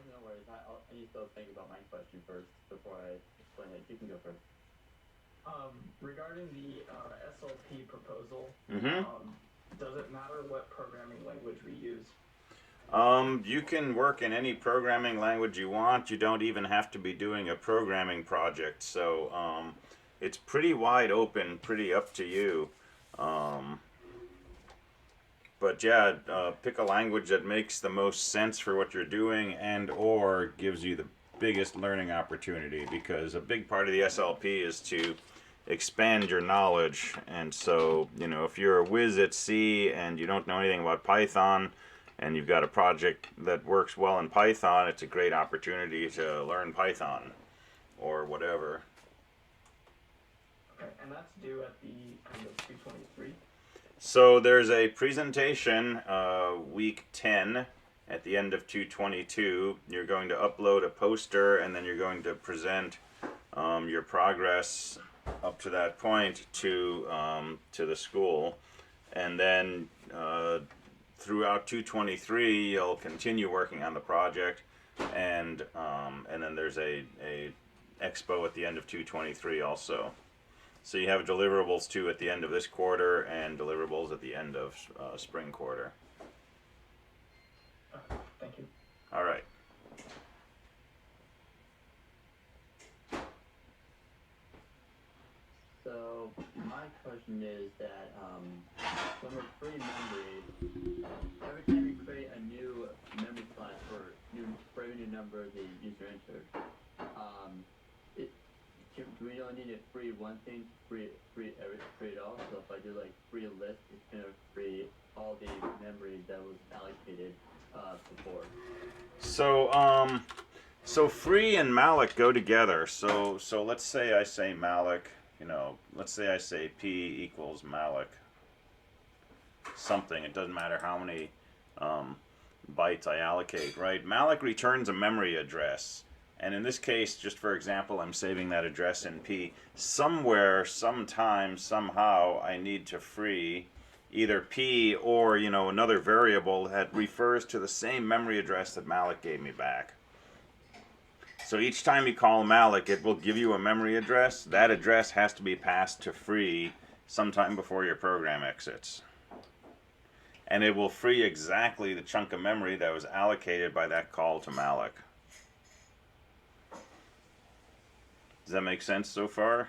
no worries. I need to still think about my question first before I explain it. You can go first. Regarding the SLP proposal, Mm-hmm. does it matter what programming language we use? You can work in any programming language you want. You don't even have to be doing a programming project. So it's pretty wide open, pretty up to you. But yeah, pick a language that makes the most sense for what you're doing and or gives you the biggest learning opportunity, because a big part of the SLP is to expand your knowledge. And so, you know, if you're a whiz at C and you don't know anything about Python and you've got a project that works well in Python, it's a great opportunity to learn Python or whatever. Okay, and that's due at the end of 223. So there's a presentation week 10 at the end of 222. You're going to upload a poster and then you're going to present your progress up to that point to the school. And then throughout 223 you'll continue working on the project, and then there's a expo at the end of 223 also. So you have deliverables too at the end of this quarter and deliverables at the end of spring quarter. Thank you. All right. So my question is that when we're free memory, every time you create a new memory slot for every new number the user entered, we only need to free one thing, free it all. So if I do like free list, it's gonna free all the memory that was allocated before. So free and malloc go together. So let's say I say malloc, you know, let's say I say p equals malloc something. It doesn't matter how many bytes I allocate, right? Malloc returns a memory address. And in this case, just for example, I'm saving that address in P. Somewhere, sometime, somehow, I need to free either P or, you know, another variable that refers to the same memory address that malloc gave me back. So each time you call malloc, it will give you a memory address. That address has to be passed to free sometime before your program exits. And it will free exactly the chunk of memory that was allocated by that call to malloc. Does that make sense so far?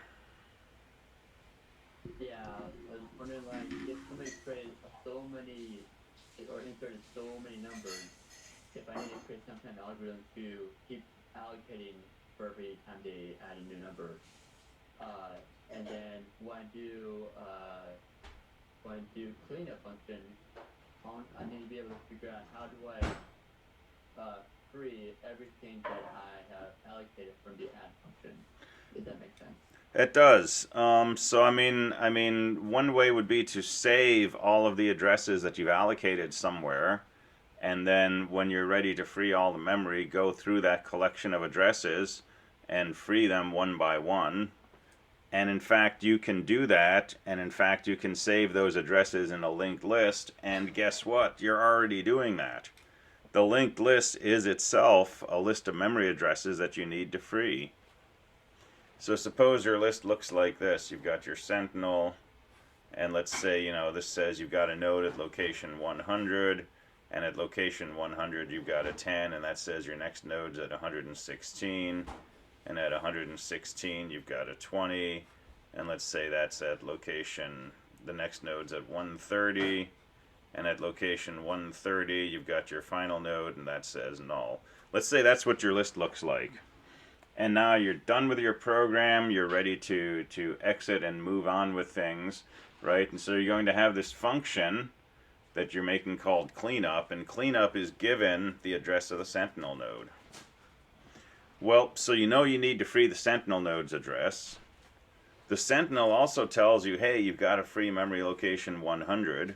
Yeah, I was wondering, like, if somebody created so many, or inserted so many numbers, if I need to create some kind of algorithm to keep allocating for every time they add a new number. And then when I do cleanup function, I need to be able to figure out how do I free everything that I have allocated from the add function. Does that make sense? It does. So I mean, one way would be to save all of the addresses that you've allocated somewhere, and then when you're ready to free all the memory, go through that collection of addresses and free them one by one. And in fact, you can do that, and in fact, you can save those addresses in a linked list, and guess what? You're already doing that. The linked list is itself a list of memory addresses that you need to free. So suppose your list looks like this. You've got your sentinel, and let's say, you know, this says you've got a node at location 100, and at location 100 you've got a 10, and that says your next node's at 116, and at 116 you've got a 20, and let's say that's at location, the next node's at 130, and at location 130 you've got your final node, and that says null. Let's say that's what your list looks like. And now you're done with your program, you're ready to exit and move on with things, right? And so you're going to have this function that you're making called cleanup, and cleanup is given the address of the sentinel node. Well, so you know you need to free the sentinel node's address. The sentinel also tells you, hey, you've got to free memory location 100.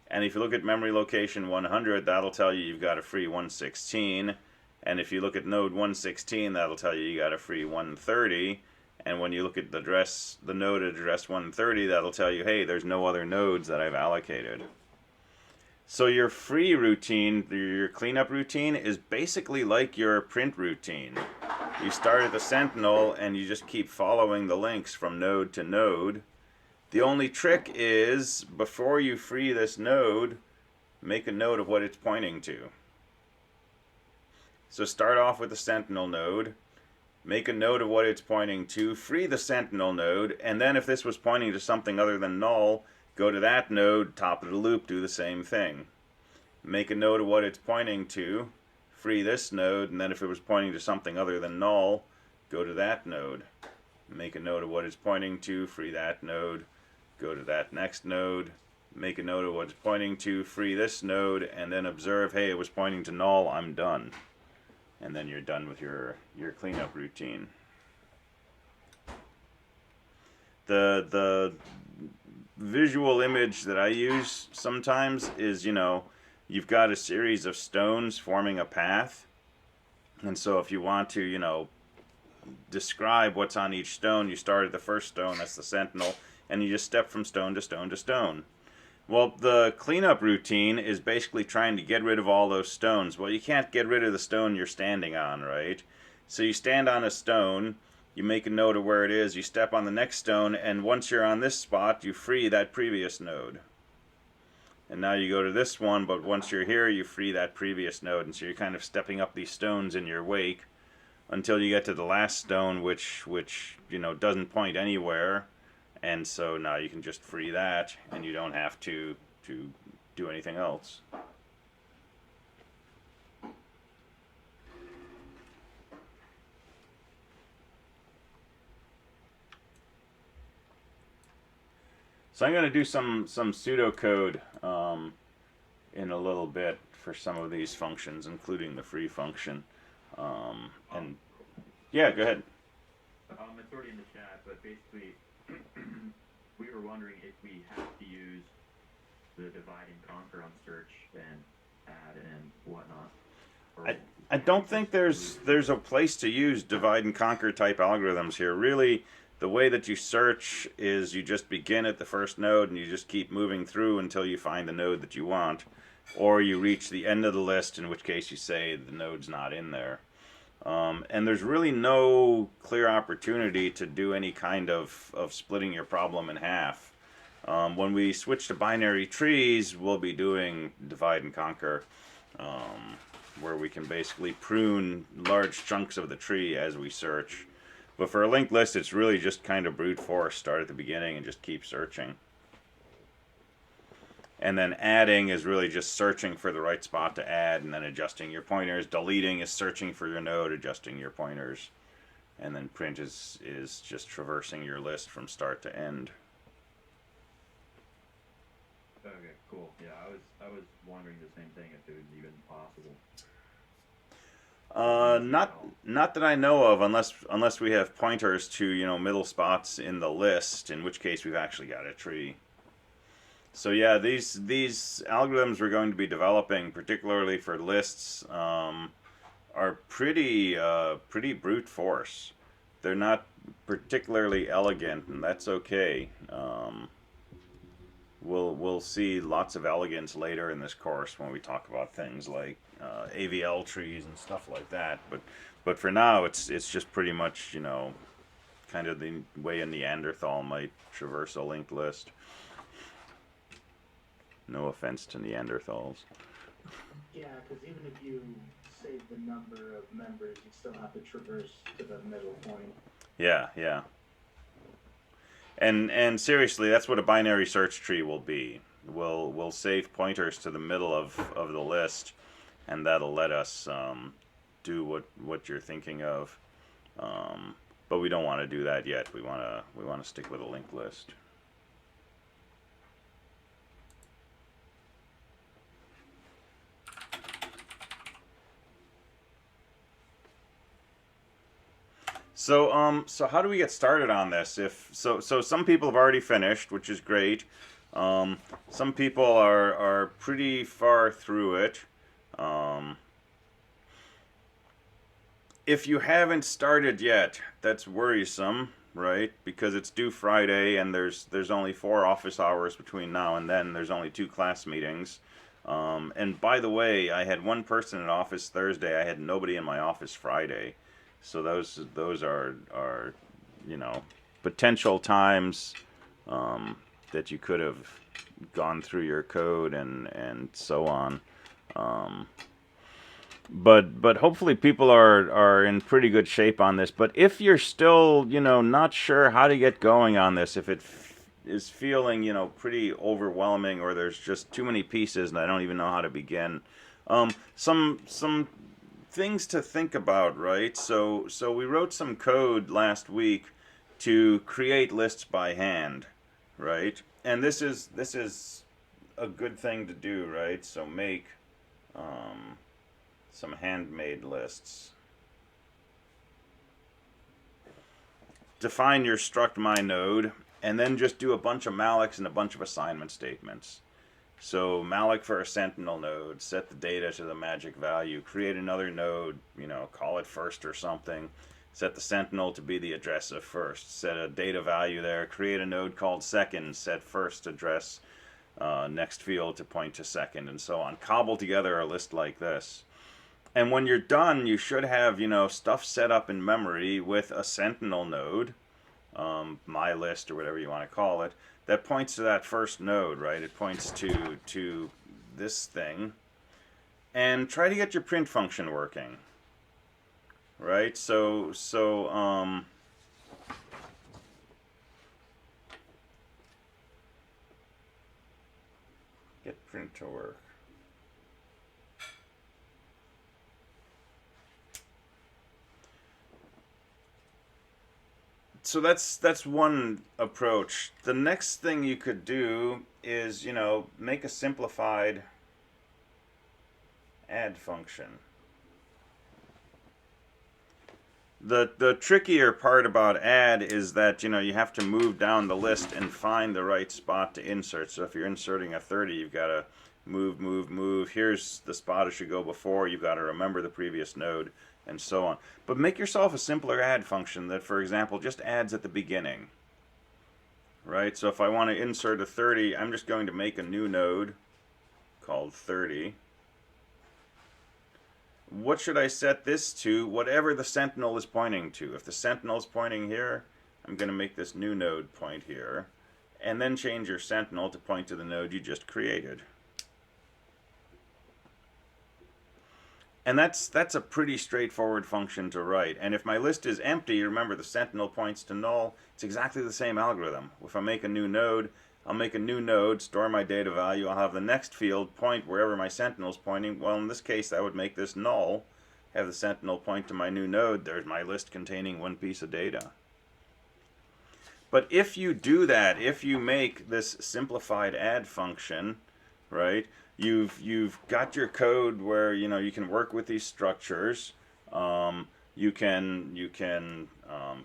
And if you look at memory location 100, that'll tell you you've got to free 116. And if you look at node 116, that'll tell you got to free 130. And when you look at the node at address 130, that'll tell you, hey, there's no other nodes that I've allocated. So your free routine, your cleanup routine, is basically like your print routine. You start at the sentinel and you just keep following the links from node to node. The only trick is, before you free this node, make a note of what it's pointing to. So start off with the sentinel node, make a note of what it's pointing to, free the sentinel node, and then if this was pointing to something other than null, go to that node, top of the loop, do the same thing. Make a note of what it's pointing to, free this node, and then if it was pointing to something other than null, go to that node. Make a note of what it's pointing to, free that node, go to that next node, make a note of what it's pointing to, free this node, and then observe, hey, it was pointing to null, I'm done. And then you're done with your cleanup routine. The visual image that I use sometimes is, you know, you've got a series of stones forming a path. And so if you want to, you know, describe what's on each stone, you start at the first stone, that's the sentinel, and you just step from stone to stone to stone. Well, the cleanup routine is basically trying to get rid of all those stones. Well, you can't get rid of the stone you're standing on, right? So you stand on a stone, you make a note of where it is, you step on the next stone, and once you're on this spot, you free that previous node. And now you go to this one, but once you're here, you free that previous node. And so you're kind of stepping up these stones in your wake until you get to the last stone, which you know, doesn't point anywhere. And so now you can just free that, and you don't have to do anything else. So I'm going to do some pseudocode in a little bit for some of these functions, including the free function. And yeah, go ahead. It's already in the chat, but basically, we were wondering if we have to use the divide and conquer on search and add and whatnot. I don't think there's a place to use divide and conquer type algorithms here. Really, the way that you search is you just begin at the first node and you just keep moving through until you find the node that you want, or you reach the end of the list, in which case you say the node's not in there. And there's really no clear opportunity to do any kind of splitting your problem in half. When we switch to binary trees, we'll be doing divide and conquer, where we can basically prune large chunks of the tree as we search. But for a linked list, it's really just kind of brute force. Start at the beginning and just keep searching. And then adding is really just searching for the right spot to add and then adjusting your pointers. Deleting is searching for your node, adjusting your pointers. And then print is just traversing your list from start to end. Okay, cool. Yeah, I was wondering the same thing, if it was even possible. Not that I know of, unless we have pointers to, you know, middle spots in the list, in which case we've actually got a tree. So yeah, these algorithms we're going to be developing, particularly for lists, are pretty brute force. They're not particularly elegant, and that's okay. We'll see lots of elegance later in this course when we talk about things like AVL trees and stuff like that. But for now, it's just pretty much, you know, kind of the way a Neanderthal might traverse a linked list. No offense to Neanderthals. Yeah, because even if you save the number of members, you still have to traverse to the middle point. Yeah, yeah. And seriously, that's what a binary search tree will be. We'll save pointers to the middle of the list, and that'll let us do what you're thinking of. But we don't want to do that yet. We want to stick with a linked list. So how do we get started on this? So some people have already finished, which is great. Some people are pretty far through it. If you haven't started yet, that's worrisome, right? Because it's due Friday, and there's only 4 office hours between now and then. There's only 2 class meetings. And by the way, I had one person in office Thursday. I had nobody in my office Friday. So those are you know, potential times that you could have gone through your code and so on. But hopefully people are in pretty good shape on this. But if you're still, you know, not sure how to get going on this, if it is feeling, you know, pretty overwhelming, or there's just too many pieces and I don't even know how to begin, some things to think about, right? So we wrote some code last week to create lists by hand, right? And this is a good thing to do, right? So make some handmade lists. Define your struct my node, and then just do a bunch of mallocs and a bunch of assignment statements. So malloc for a sentinel node, set the data to the magic value, create another node, you know, call it first or something, set the sentinel to be the address of first, set a data value there, create a node called second, set first address, next field to point to second, and so on. Cobble together a list like this. And when you're done, you should have, you know, stuff set up in memory with a sentinel node, my list or whatever you want to call it, that points to that first node, right? It points to this thing. And try to get your print function working, right? So get print to work. So that's one approach. The next thing you could do is, you know, make a simplified add function. The trickier part about add is that, you know, you have to move down the list and find the right spot to insert. So if you're inserting a 30, you've got to move. Here's the spot it should go before. You've got to remember the previous node, and so on. But make yourself a simpler add function that, for example, just adds at the beginning. Right? So if I want to insert a 30, I'm just going to make a new node called 30. What should I set this to? Whatever the sentinel is pointing to. If the sentinel is pointing here, I'm going to make this new node point here. And then change your sentinel to point to the node you just created. And that's a pretty straightforward function to write. And if my list is empty, remember the sentinel points to null. It's exactly the same algorithm. If I make a new node, I'll make a new node, store my data value. I'll have the next field point wherever my sentinel's pointing. Well, in this case, that would make this null. Have the sentinel point to my new node. There's my list containing one piece of data. But if you do that, if you make this simplified add function, right? You've got your code where, you know, you can work with these structures. You can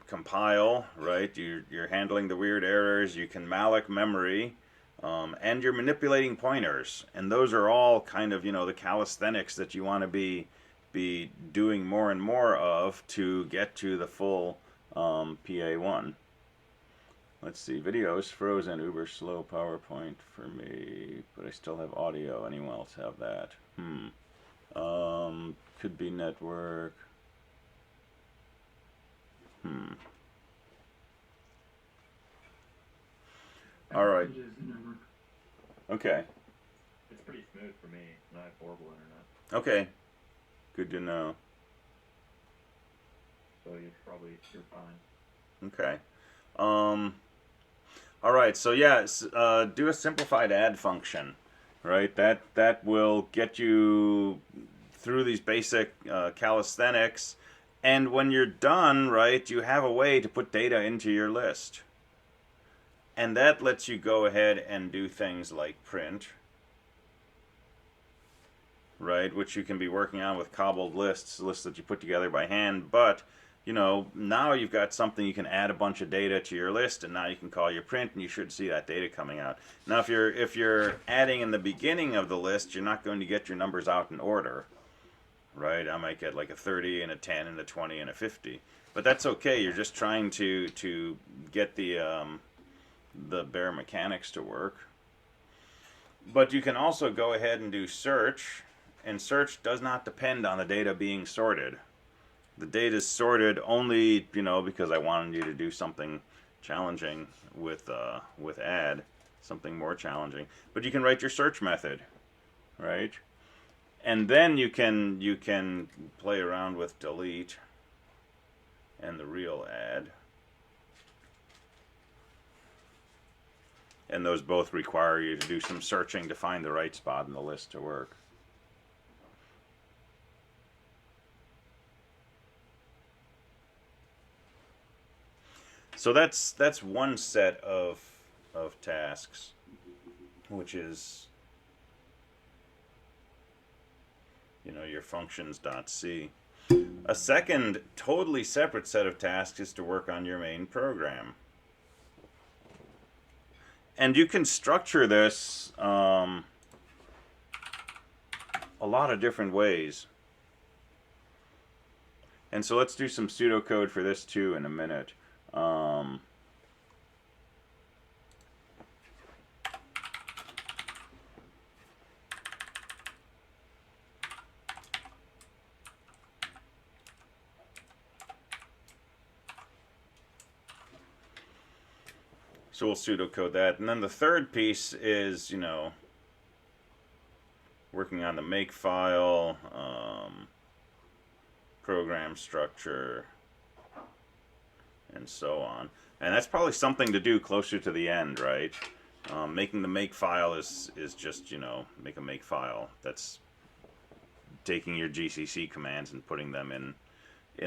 compile, right? You're handling the weird errors. You can malloc memory, and you're manipulating pointers. And those are all kind of, you know, the calisthenics that you want to be doing more and more of to get to the full PA1. Let's see, videos frozen, uber slow PowerPoint for me, but I still have audio. Anyone else have that? Could be network. All right. Okay. It's pretty smooth for me, and I have horrible internet. Okay. Good to know. So you're fine. Okay. All right, so yeah, do a simplified add function, right? That will get you through these basic calisthenics, and when you're done, right, you have a way to put data into your list. And that lets you go ahead and do things like print, right, which you can be working on with cobbled lists that you put together by hand, but you know, now you've got something you can add a bunch of data to your list, and now you can call your print, and you should see that data coming out. Now, if you're adding in the beginning of the list, you're not going to get your numbers out in order, right? I might get like a 30 and a 10 and a 20 and a 50, but that's okay. You're just trying to get the bare mechanics to work. But you can also go ahead and do search, and search does not depend on the data being sorted. The data is sorted only, you know, because I wanted you to do something challenging with add, something more challenging. But you can write your search method, right? And then you can play around with delete and the real add. And those both require you to do some searching to find the right spot in the list to work. So that's one set of tasks, which is, you know, your functions.c. A second totally separate set of tasks is to work on your main program. And you can structure this a lot of different ways. And so let's do some pseudocode for this too in a minute. So we'll pseudocode that. And then the third piece is, you know, working on the make file, program structure, and so on. And that's probably something to do closer to the end, right? Making the make file is just, you know, make a make file. That's taking your GCC commands and putting them in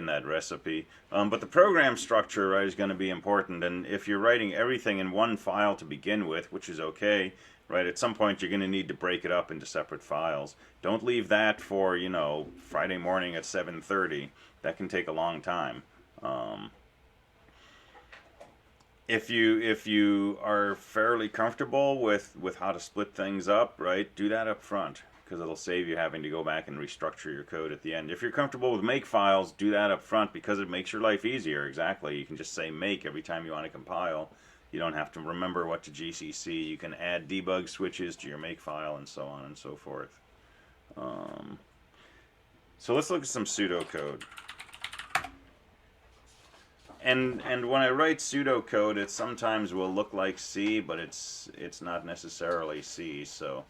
that recipe. But the program structure, right, is going to be important. And if you're writing everything in one file to begin with, which is okay, right, at some point you're going to need to break it up into separate files. Don't leave that for, you know, Friday morning at 7:30. That can take a long time. If you are fairly comfortable with how to split things up, right, do that up front, because it'll save you having to go back and restructure your code at the end. If you're comfortable with make files, do that up front because it makes your life easier. Exactly. You can just say make every time you want to compile. You don't have to remember what to GCC. You can add debug switches to your make file and so on and so forth. So let's look at some pseudocode. And when I write pseudocode, it sometimes will look like C, but it's not necessarily C. So,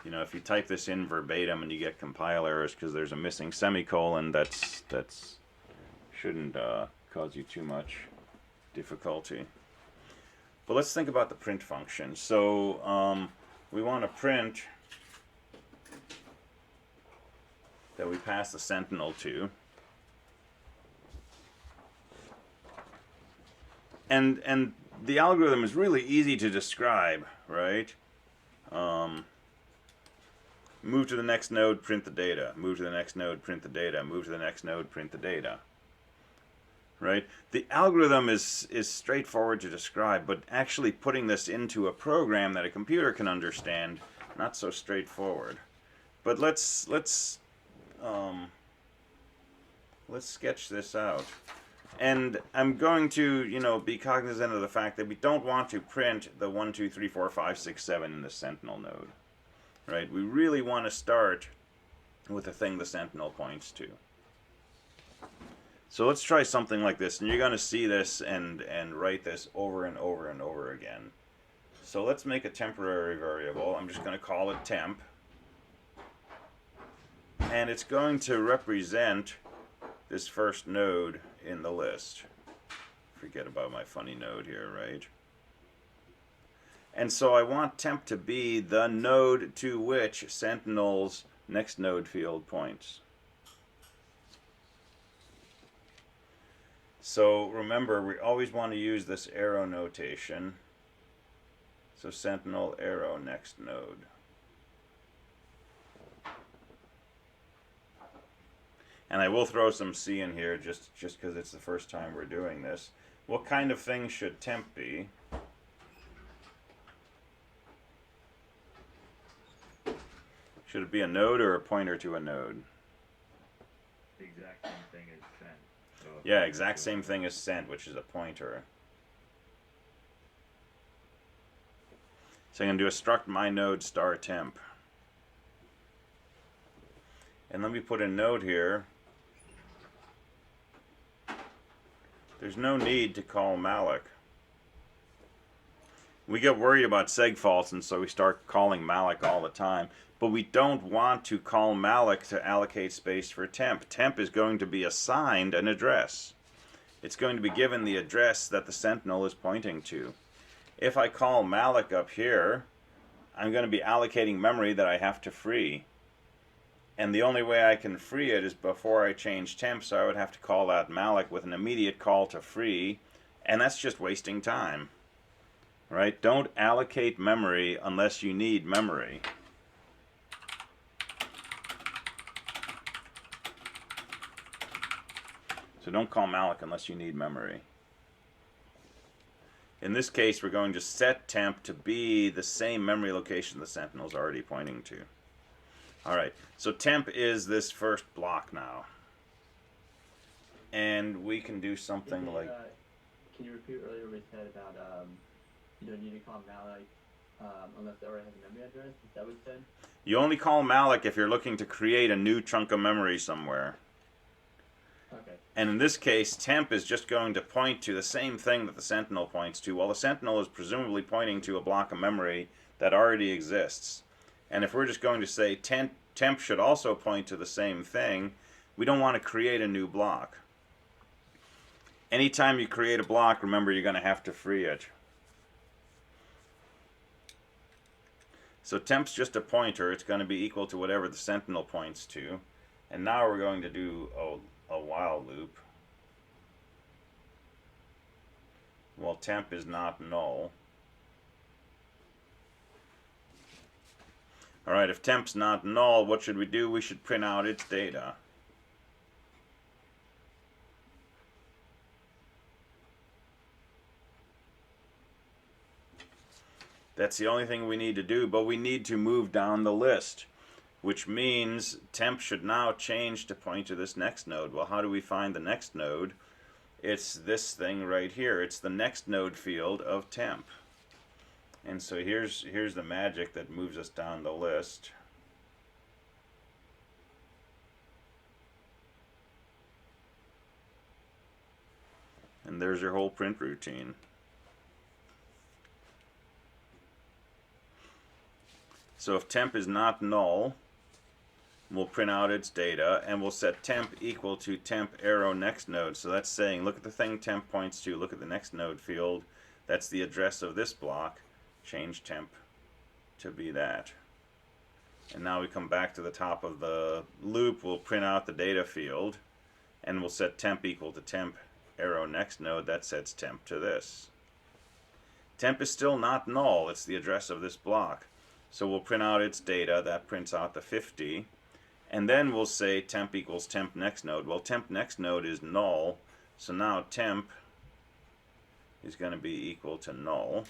you know, if you type this in verbatim and you get compile errors because there's a missing semicolon, that's shouldn't cause you too much difficulty. But let's think about the print function. So we want to print that we pass the sentinel to. And the algorithm is really easy to describe, right? Move to the next node, print the data. Move to the next node, print the data. Move to the next node, print the data. Right? The algorithm is straightforward to describe, but actually putting this into a program that a computer can understand, not so straightforward. But let's sketch this out. And I'm going to, you know, be cognizant of the fact that we don't want to print the 1, 2, 3, 4, 5, 6, 7 in the sentinel node. Right? We really want to start with the thing the sentinel points to. So let's try something like this, and you're going to see this and write this over and over and over again. So let's make a temporary variable. I'm just going to call it temp. And it's going to represent this first node in the list. Forget about my funny node here, right? And so I want temp to be the node to which Sentinel's next node field points. So remember, we always want to use this arrow notation. So Sentinel arrow next node. And I will throw some C in here just because it's the first time we're doing this. What kind of thing should temp be? Should it be a node or a pointer to a node? The exact same thing as sent. So Yeah, exact same thing as sent, which is a pointer. So I'm going to do a struct my node star temp. And let me put a note here. There's no need to call malloc. We get worried about seg faults, and so we start calling malloc all the time. But we don't want to call malloc to allocate space for temp. Temp is going to be assigned an address. It's going to be given the address that the sentinel is pointing to. If I call malloc up here, I'm going to be allocating memory that I have to free. And the only way I can free it is before I change temp, so I would have to call that malloc with an immediate call to free, and that's just wasting time. Right? Don't allocate memory unless you need memory. So don't call malloc unless you need memory. In this case, we're going to set temp to be the same memory location the sentinel is already pointing to. Alright, so temp is this first block now. And we can do something like... Can you repeat earlier what you said about you don't need to call malloc unless it already has a memory address? Is that what you said? You only call malloc if you're looking to create a new chunk of memory somewhere. Okay. And in this case, temp is just going to point to the same thing that the sentinel points to, while the sentinel is presumably pointing to a block of memory that already exists. And if we're just going to say temp should also point to the same thing, we don't want to create a new block. Anytime you create a block, remember you're going to have to free it. So temp's just a pointer. It's going to be equal to whatever the sentinel points to. And now we're going to do a while loop. Well, temp is not null. Alright, if temp's not null, what should we do? We should print out its data. That's the only thing we need to do, but we need to move down the list, which means temp should now change to point to this next node. Well, how do we find the next node? It's this thing right here. It's the next node field of temp. And so here's the magic that moves us down the list. And there's your whole print routine. So if temp is not null, we'll print out its data, and we'll set temp equal to temp arrow next node. So that's saying, look at the thing temp points to, look at the next node field. That's the address of this block. Change temp to be that. And now we come back to the top of the loop. We'll print out the data field, and we'll set temp equal to temp arrow next node. That sets temp to this. Temp is still not null. It's the address of this block. So we'll print out its data. That prints out the 50. And then we'll say temp equals temp next node. Well, temp next node is null. So now temp is going to be equal to null.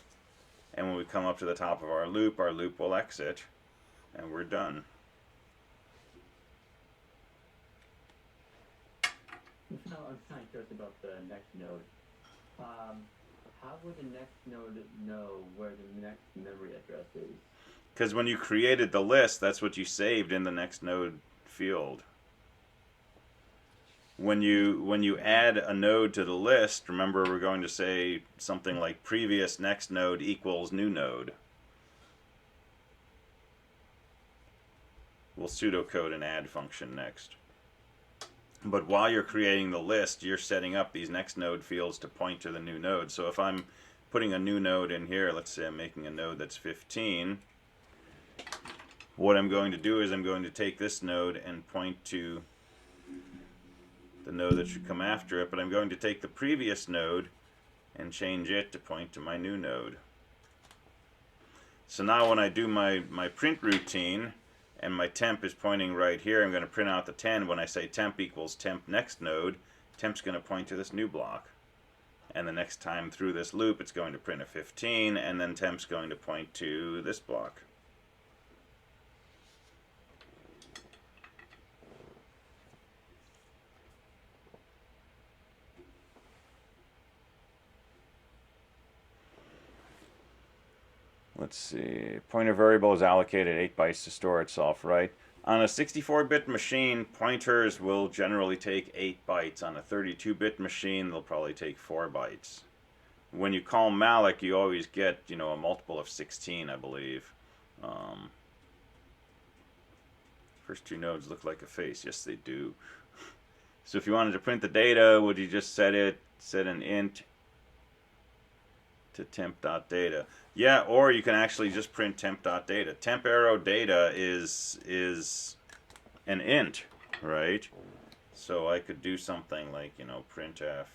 And when we come up to the top of our loop will exit, and we're done. Now, I'm kind of curious about the next node. How would the next node know where the next memory address is? Because when you created the list, that's what you saved in the next node field. When you add a node to the list, remember we're going to say something like previous next node equals new node. We'll pseudocode an add function next. But while you're creating the list, you're setting up these next node fields to point to the new node. So if I'm putting a new node in here, let's say I'm making a node that's 15, what I'm going to do is I'm going to take this node and point to the node that should come after it, but I'm going to take the previous node and change it to point to my new node. So now when I do my print routine and my temp is pointing right here, I'm going to print out the 10. When I say temp equals temp next node, temp's going to point to this new block. And the next time through this loop, it's going to print a 15, and then temp's going to point to this block. let's see. Pointer variable is allocated 8 bytes to store itself, right? On a 64-bit machine, pointers will generally take 8 bytes. On a 32-bit machine, they'll probably take 4 bytes. When you call malloc, you always get, you know, a multiple of 16, I believe. First two nodes look like a face. Yes, they do. So if you wanted to print the data, would you just set an int to temp.data? Yeah, or you can actually just print temp.data. Temp arrow data is an int, right? So I could do something like, you know, printf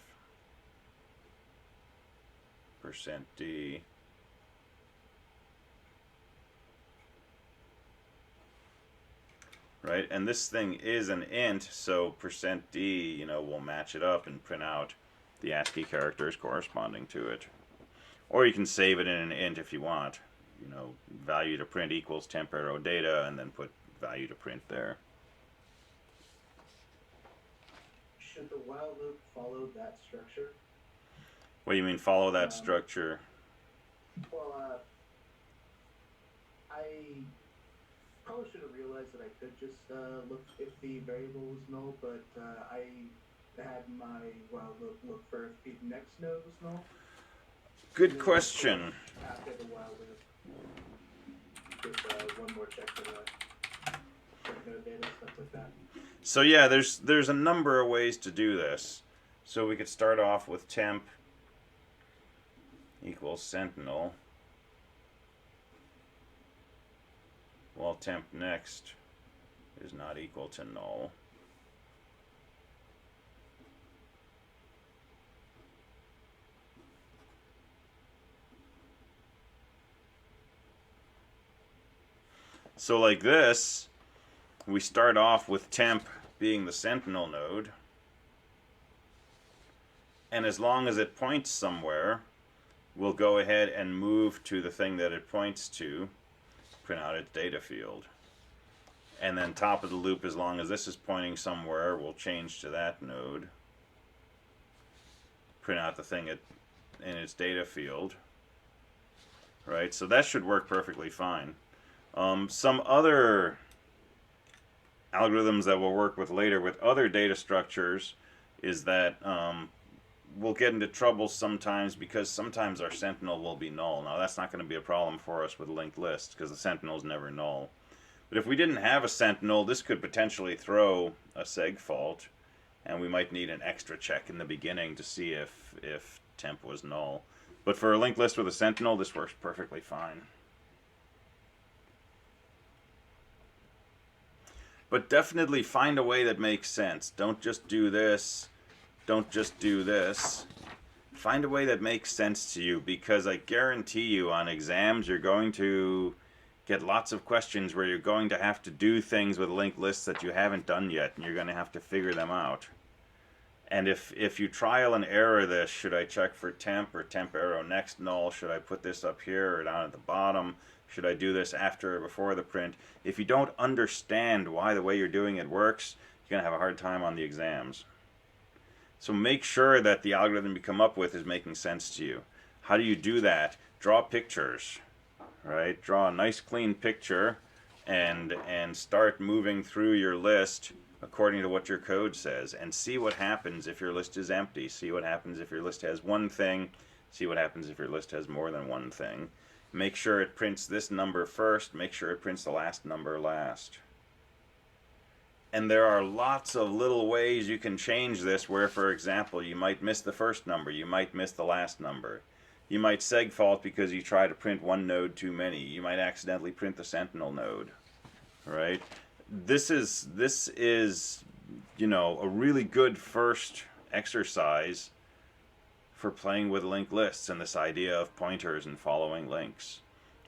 %d. Right, and this thing is an int, so %d, you know, will match it up and print out the ASCII characters corresponding to it. Or you can save it in an int if you want. You know, value to print equals temp arrow data, and then put value to print there. Should the while loop follow that structure? What do you mean, follow that structure? Well, I probably should have realized that I could just look if the variable was null, but I had my while loop look for if the next node was null. Good question. After the while loop, just one more check for the node data, stuff like that. So yeah, there's a number of ways to do this. So we could start off with temp equals sentinel. Well, temp next is not equal to null. So like this, we start off with temp being the sentinel node. And as long as it points somewhere, we'll go ahead and move to the thing that it points to, print out its data field. And then top of the loop, as long as this is pointing somewhere, we'll change to that node, print out the thing in its data field. Right, so that should work perfectly fine. Some other algorithms that we'll work with later with other data structures is that we'll get into trouble sometimes because sometimes our sentinel will be null. Now that's not going to be a problem for us with linked lists because the sentinel is never null. But if we didn't have a sentinel, this could potentially throw a seg fault, and we might need an extra check in the beginning to see if temp was null. But for a linked list with a sentinel, this works perfectly fine. But definitely find a way that makes sense. Don't just do this. Don't just do this. Find a way that makes sense to you, because I guarantee you on exams you're going to get lots of questions where you're going to have to do things with linked lists that you haven't done yet, and you're going to have to figure them out. And if you trial and error this, should I check for temp or temp arrow next null? Should I put this up here or down at the bottom? Should I do this after or before the print? If you don't understand why the way you're doing it works, you're going to have a hard time on the exams. So make sure that the algorithm you come up with is making sense to you. How do you do that? Draw pictures, right? Draw a nice clean picture and start moving through your list according to what your code says, and see what happens if your list is empty. See what happens if your list has one thing. See what happens if your list has more than one thing. Make sure it prints this number first. Make sure it prints the last number last. And there are lots of little ways you can change this where, for example, you might miss the first number. You might miss the last number. You might seg fault because you try to print one node too many. You might accidentally print the sentinel node, right? This is, you know, a really good first exercise for playing with linked lists and this idea of pointers and following links.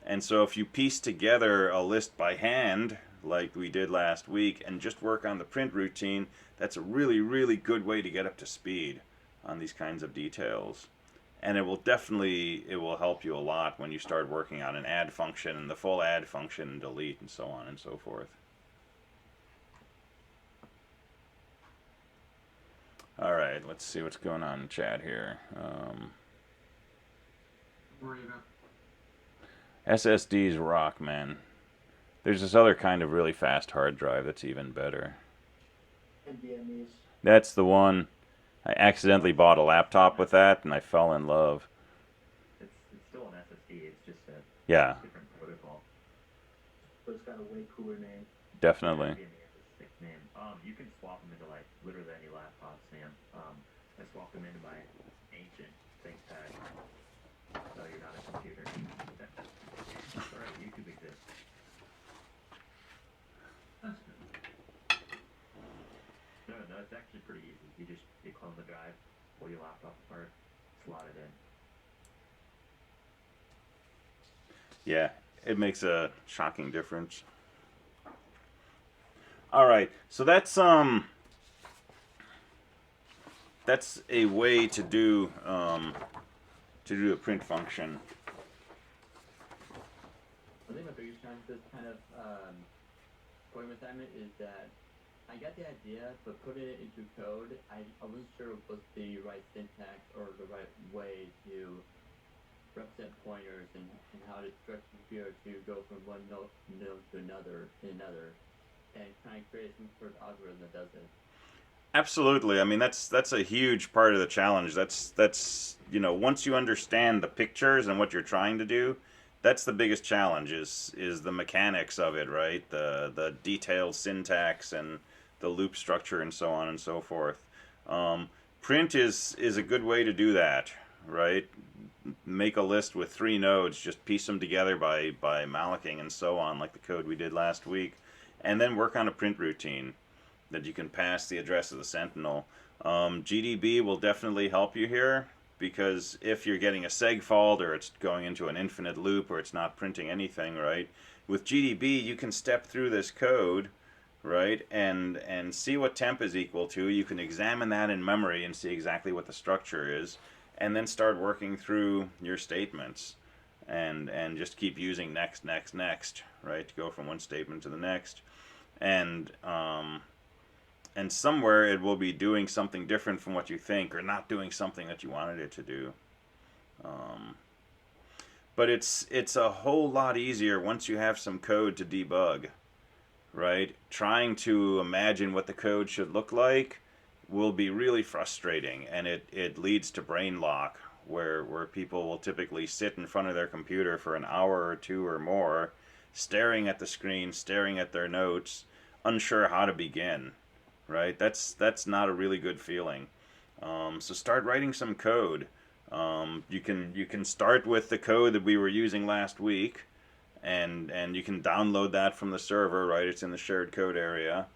And so if you piece together a list by hand, like we did last week, and just work on the print routine, that's a really, really good way to get up to speed on these kinds of details. And it will help you a lot when you start working on an add function and the full add function and delete and so on and so forth. All right, let's see what's going on in chat here. SSDs rock, man. There's this other kind of really fast hard drive that's even better. NVMe's. That's the one. I accidentally bought a laptop with that, and I fell in love. It's still an SSD. It's just a Yeah, different protocol. But it's got a way cooler name. definitely. NVMe has a sick name. You can swap them into like literally any laptop, Sam. I swapped them into my ancient ThinkPad. So you're not a computer. Alright, YouTube exists. That's good. No, it's actually pretty easy. You clone the drive, pull your laptop apart, slot it in. Yeah, it makes a shocking difference. All right, so that's a way to do a print function. I think my biggest challenge with this kind of program assignment is that I got the idea, but putting it into code, I wasn't sure what was the right syntax or the right way to represent pointers and how to structure the computer to go from one node to another, and kind of create some sort of algorithm that does it. Absolutely. I mean, that's a huge part of the challenge. That's once you understand the pictures and what you're trying to do, that's the biggest challenge is the mechanics of it, right? The detailed syntax and the loop structure and so on and so forth. Print is a good way to do that, right? Make a list with 3 nodes, just piece them together by mallocing and so on, like the code we did last week, and then work on a print routine that you can pass the address of the sentinel. GDB will definitely help you here, because if you're getting a seg fault or it's going into an infinite loop or it's not printing anything, right? With GDB, you can step through this code, right, and see what temp is equal to. You can examine that in memory and see exactly what the structure is, and then start working through your statements, and just keep using next, right, to go from one statement to the next, and somewhere it will be doing something different from what you think, or not doing something that you wanted it to do. But it's a whole lot easier once you have some code to debug, right? Trying to imagine what the code should look like will be really frustrating, and it leads to brain lock, where people will typically sit in front of their computer for an hour or two or more, staring at the screen, staring at their notes, unsure how to begin, right? That's not a really good feeling. So start writing some code. You can start with the code that we were using last week, and you can download that from the server, right? It's in the shared code area.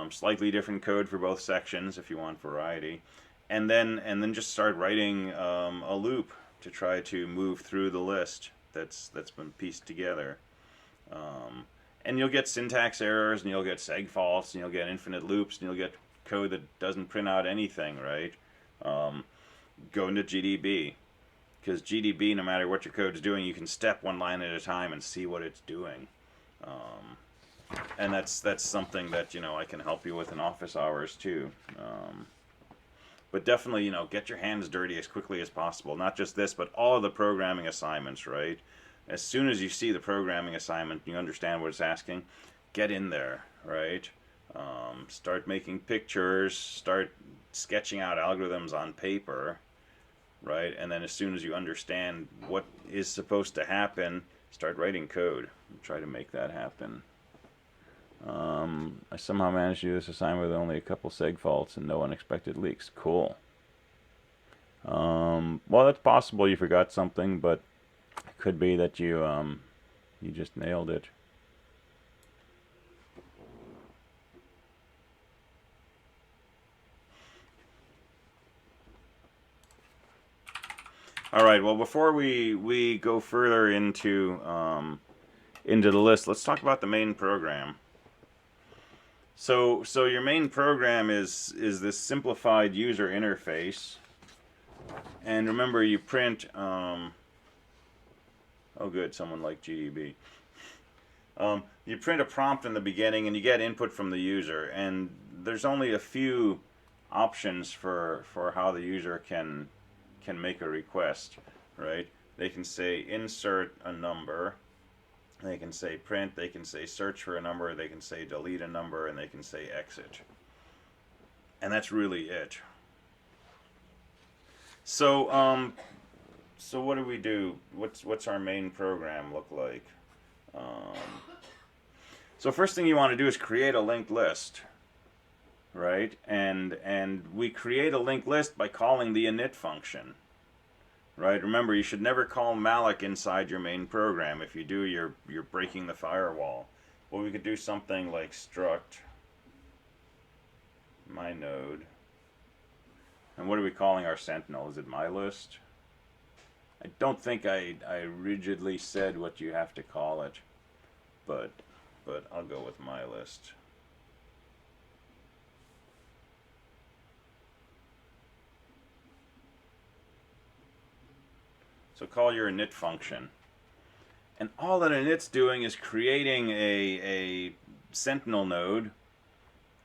Slightly different code for both sections if you want variety, and then just start writing a loop to try to move through the list that's been pieced together. And you'll get syntax errors, and you'll get seg faults, and you'll get infinite loops, and you'll get code that doesn't print out anything, right? Go into GDB, because GDB, no matter what your code is doing, you can step one line at a time and see what it's doing. And that's something that I can help you with in office hours too. But definitely get your hands dirty as quickly as possible. Not just this, but all of the programming assignments, right? As soon as you see the programming assignment, you understand what it's asking, get in there, right? Start making pictures, start sketching out algorithms on paper, right? And then as soon as you understand what is supposed to happen, start writing code and try to make that happen. I somehow managed to do this assignment with only a couple seg faults and no unexpected leaks. Cool. Well, that's possible you forgot something, but it could be that you just nailed it. All right. Well, before we go further into the list, let's talk about the main program. So your main program is this simplified user interface, and remember you print. Oh, good. Someone liked GDB. You print a prompt in the beginning, and you get input from the user, and there's only a few options for how the user can make a request, right? They can say insert a number, They can say print, they can say search for a number, they can say delete a number, and they can say exit. And that's really it. So, so what do we do? What's our main program look like? So first thing you want to do is create a linked list, right? And we create a linked list by calling the init function, right? Remember, you should never call malloc inside your main program. If you do, you're breaking the firewall. Well, we could do something like struct my node. And what are we calling our sentinel? Is it my list? I don't think I rigidly said what you have to call it, but I'll go with my list. So call your init function. And all that init's doing is creating a sentinel node,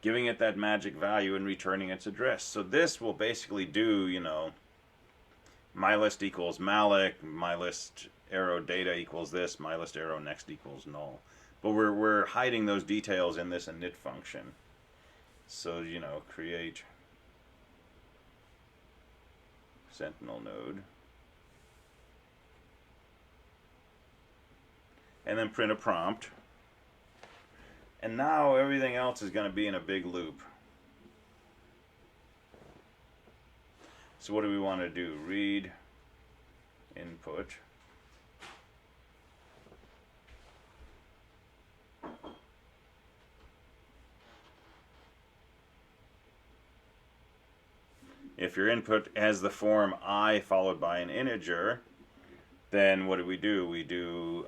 giving it that magic value and returning its address. So this will basically do, you know, my list equals malloc, my list arrow data equals this, my list arrow next equals null. But we're hiding those details in this init function. So, you know, create sentinel node. And then print a prompt. And now everything else is going to be in a big loop. So what do we want to do? Read input. If your input has the form I followed by an integer, then what do? We do,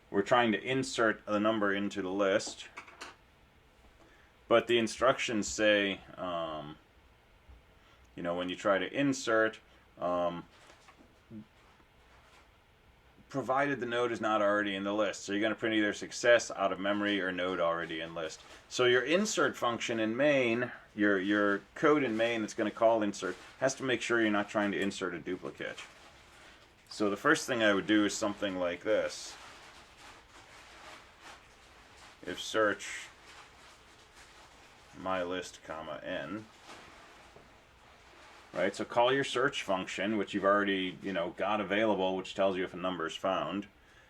we're trying to insert the number into the list, but the instructions say, you know, when you try to insert, provided the node is not already in the list. So you're going to print either success, out of memory, or node already in list. So your insert function in main, your code in main that's going to call insert, has to make sure you're not trying to insert a duplicate. So the first thing I would do is something like this. If search my list comma n, right? So call your search function, which you've already, you know, got available, which tells you if a number is found.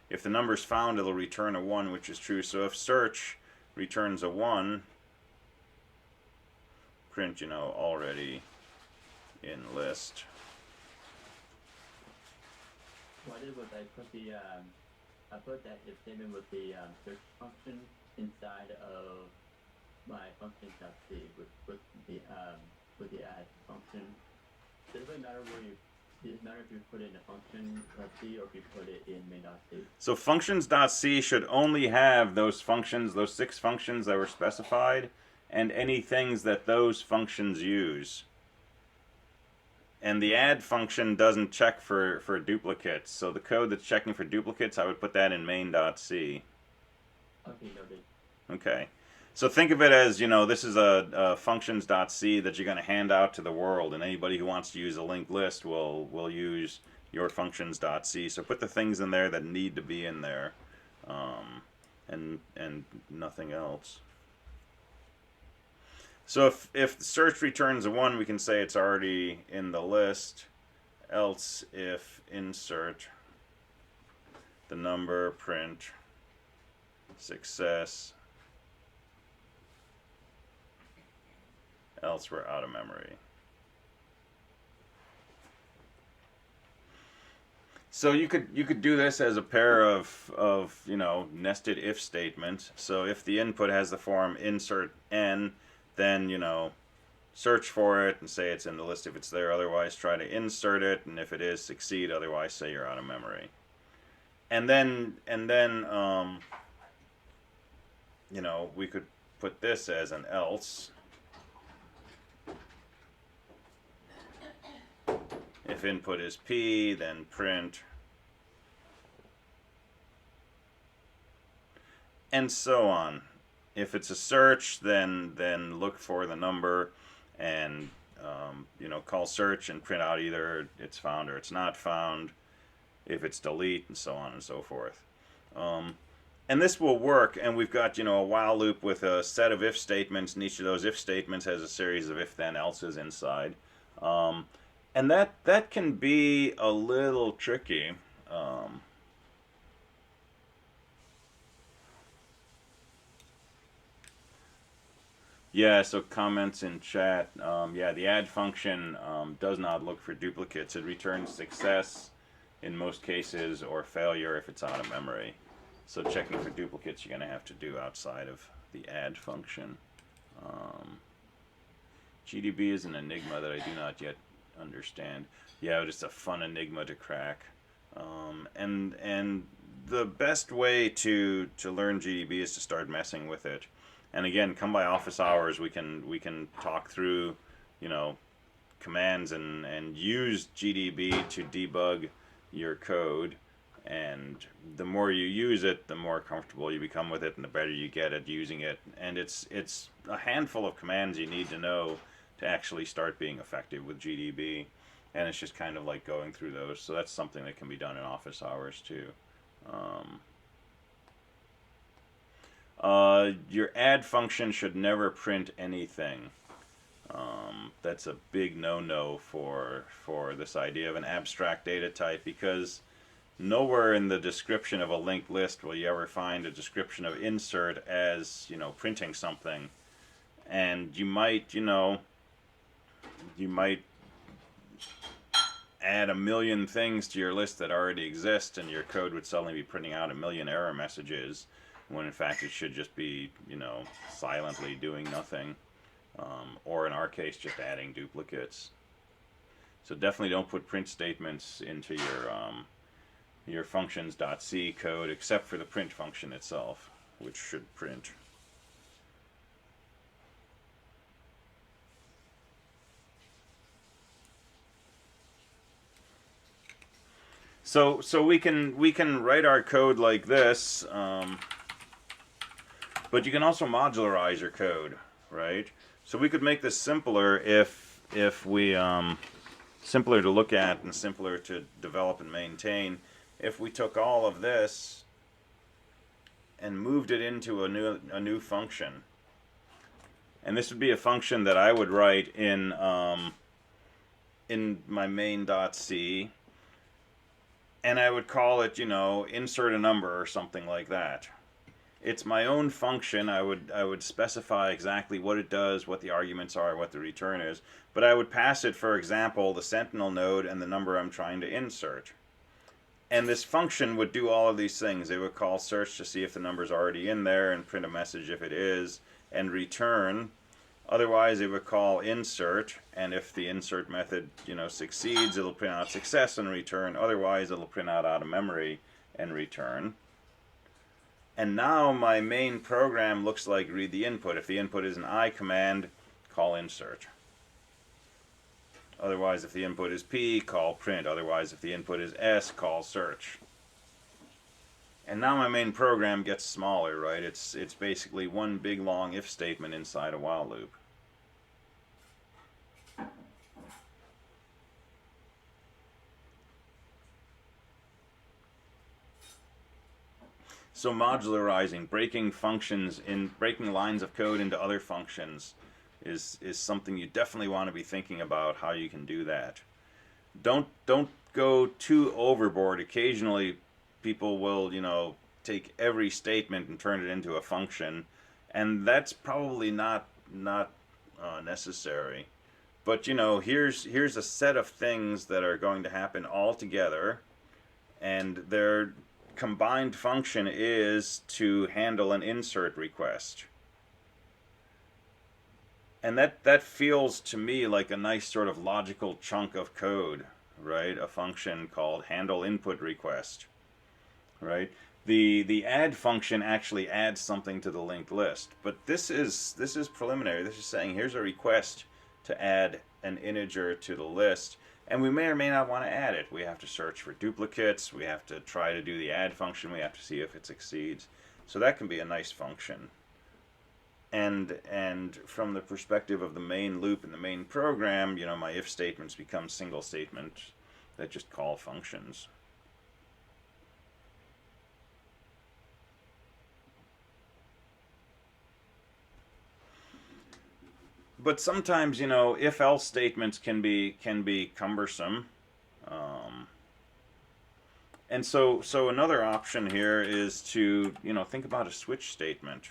If the number is found, it'll return a 1, which is true. So if search returns a 1, print, you know, already in list. What I did was I put that if statement with the search function inside of my function.c with the add function. Does it really matter does it matter if you put it in a function.c or if you put it in main.c? So functions.c should only have those functions, those 6 functions that were specified, and any things that those functions use. And the add function doesn't check for duplicates. So the code that's checking for duplicates, I would put that in main.c. Okay, noted. Okay. So think of it as, you know, this is a functions.c that you're going to hand out to the world, and anybody who wants to use a linked list will use your functions.c. So put the things in there that need to be in there, and nothing else. So if search returns a 1, we can say it's already in the list. Else if insert the number, print success, else we're out of memory. So you could do this as a pair of you know, nested if statements. So if the input has the form insert n, then, you know, search for it and say it's in the list if it's there. Otherwise, try to insert it, and if it is, succeed. Otherwise, say you're out of memory. And then you know, we could put this as an else. If input is p, then print, and so on. If it's a search, then look for the number, and you know, call search and print out either it's found or it's not found. if it's delete, and so on and so forth. And this will work, and we've got, a while loop with a set of if statements, and each of those if statements has a series of if-then-elses inside. And that can be a little tricky. Yeah, so comments in chat. Yeah, the add function does not look for duplicates. It returns success in most cases, or failure if it's out of memory. So checking for duplicates you're going to have to do outside of the add function. GDB is an enigma that I do not yet understand. Yeah, it's a fun enigma to crack. And the best way to learn GDB is to start messing with it. And again, come by office hours. We can talk through, commands and use GDB to debug your code. And the more you use it, the more comfortable you become with it, and the better you get at using it. And it's a handful of commands you need to know to actually start being effective with GDB. And it's just kind of like going through those. So that's something that can be done in office hours too. Your add function should never print anything. That's a big no-no for this idea of an abstract data type, because nowhere in the description of a linked list will you ever find a description of insert as, printing something. And you might add a million things to your list that already exist, and your code would suddenly be printing out a million error messages, when in fact it should just be, silently doing nothing. Or in our case, just adding duplicates. So definitely don't put print statements into your functions.c code, except for the print function itself, which should print. So we can write our code like this, but you can also modularize your code, right? So we could make this simpler if we simpler to look at and simpler to develop and maintain. If we took all of this and moved it into a new function, and this would be a function that I would write in my main.c. And I would call it, insert a number or something like that. It's my own function. I would specify exactly what it does, what the arguments are, what the return is. But I would pass it, for example, the sentinel node and the number I'm trying to insert. And this function would do all of these things. It would call search to see if the number's already in there and print a message if it is, and return. Otherwise, it would call insert, and if the insert method, succeeds, it'll print out success and return. Otherwise, it'll print out of memory and return. And now my main program looks like read the input. If the input is an I command, call insert. Otherwise, if the input is P, call print. Otherwise, if the input is S, call search. And now my main program gets smaller, right? It's basically one big long if statement inside a while loop. So modularizing, breaking lines of code into other functions is something you definitely want to be thinking about how you can do that. Don't go too overboard. Occasionally people will, take every statement and turn it into a function, and that's probably not necessary. But here's a set of things that are going to happen all together, and their combined function is to handle an insert request. And that feels to me like a nice sort of logical chunk of code, right? A function called handle input request, right? The add function actually adds something to the linked list, but this is preliminary. This is saying here's a request to add an integer to the list, and we may or may not want to add it. We have to search for duplicates. We have to try to do the add function. We have to see if it succeeds. So that can be a nice function. And from the perspective of the main loop and the main program, my if statements become single statements that just call functions. but sometimes, you know, if-else statements can be cumbersome. And so another option here is to, you know, think about a switch statement.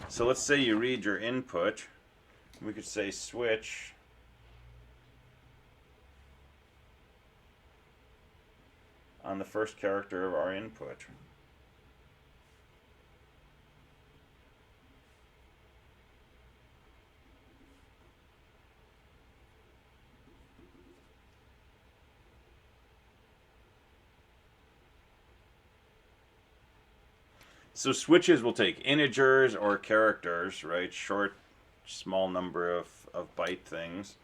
So let's say you read your input. We could say switch on the first character of our input. So switches will take integers or characters, right? Short, small number of byte things.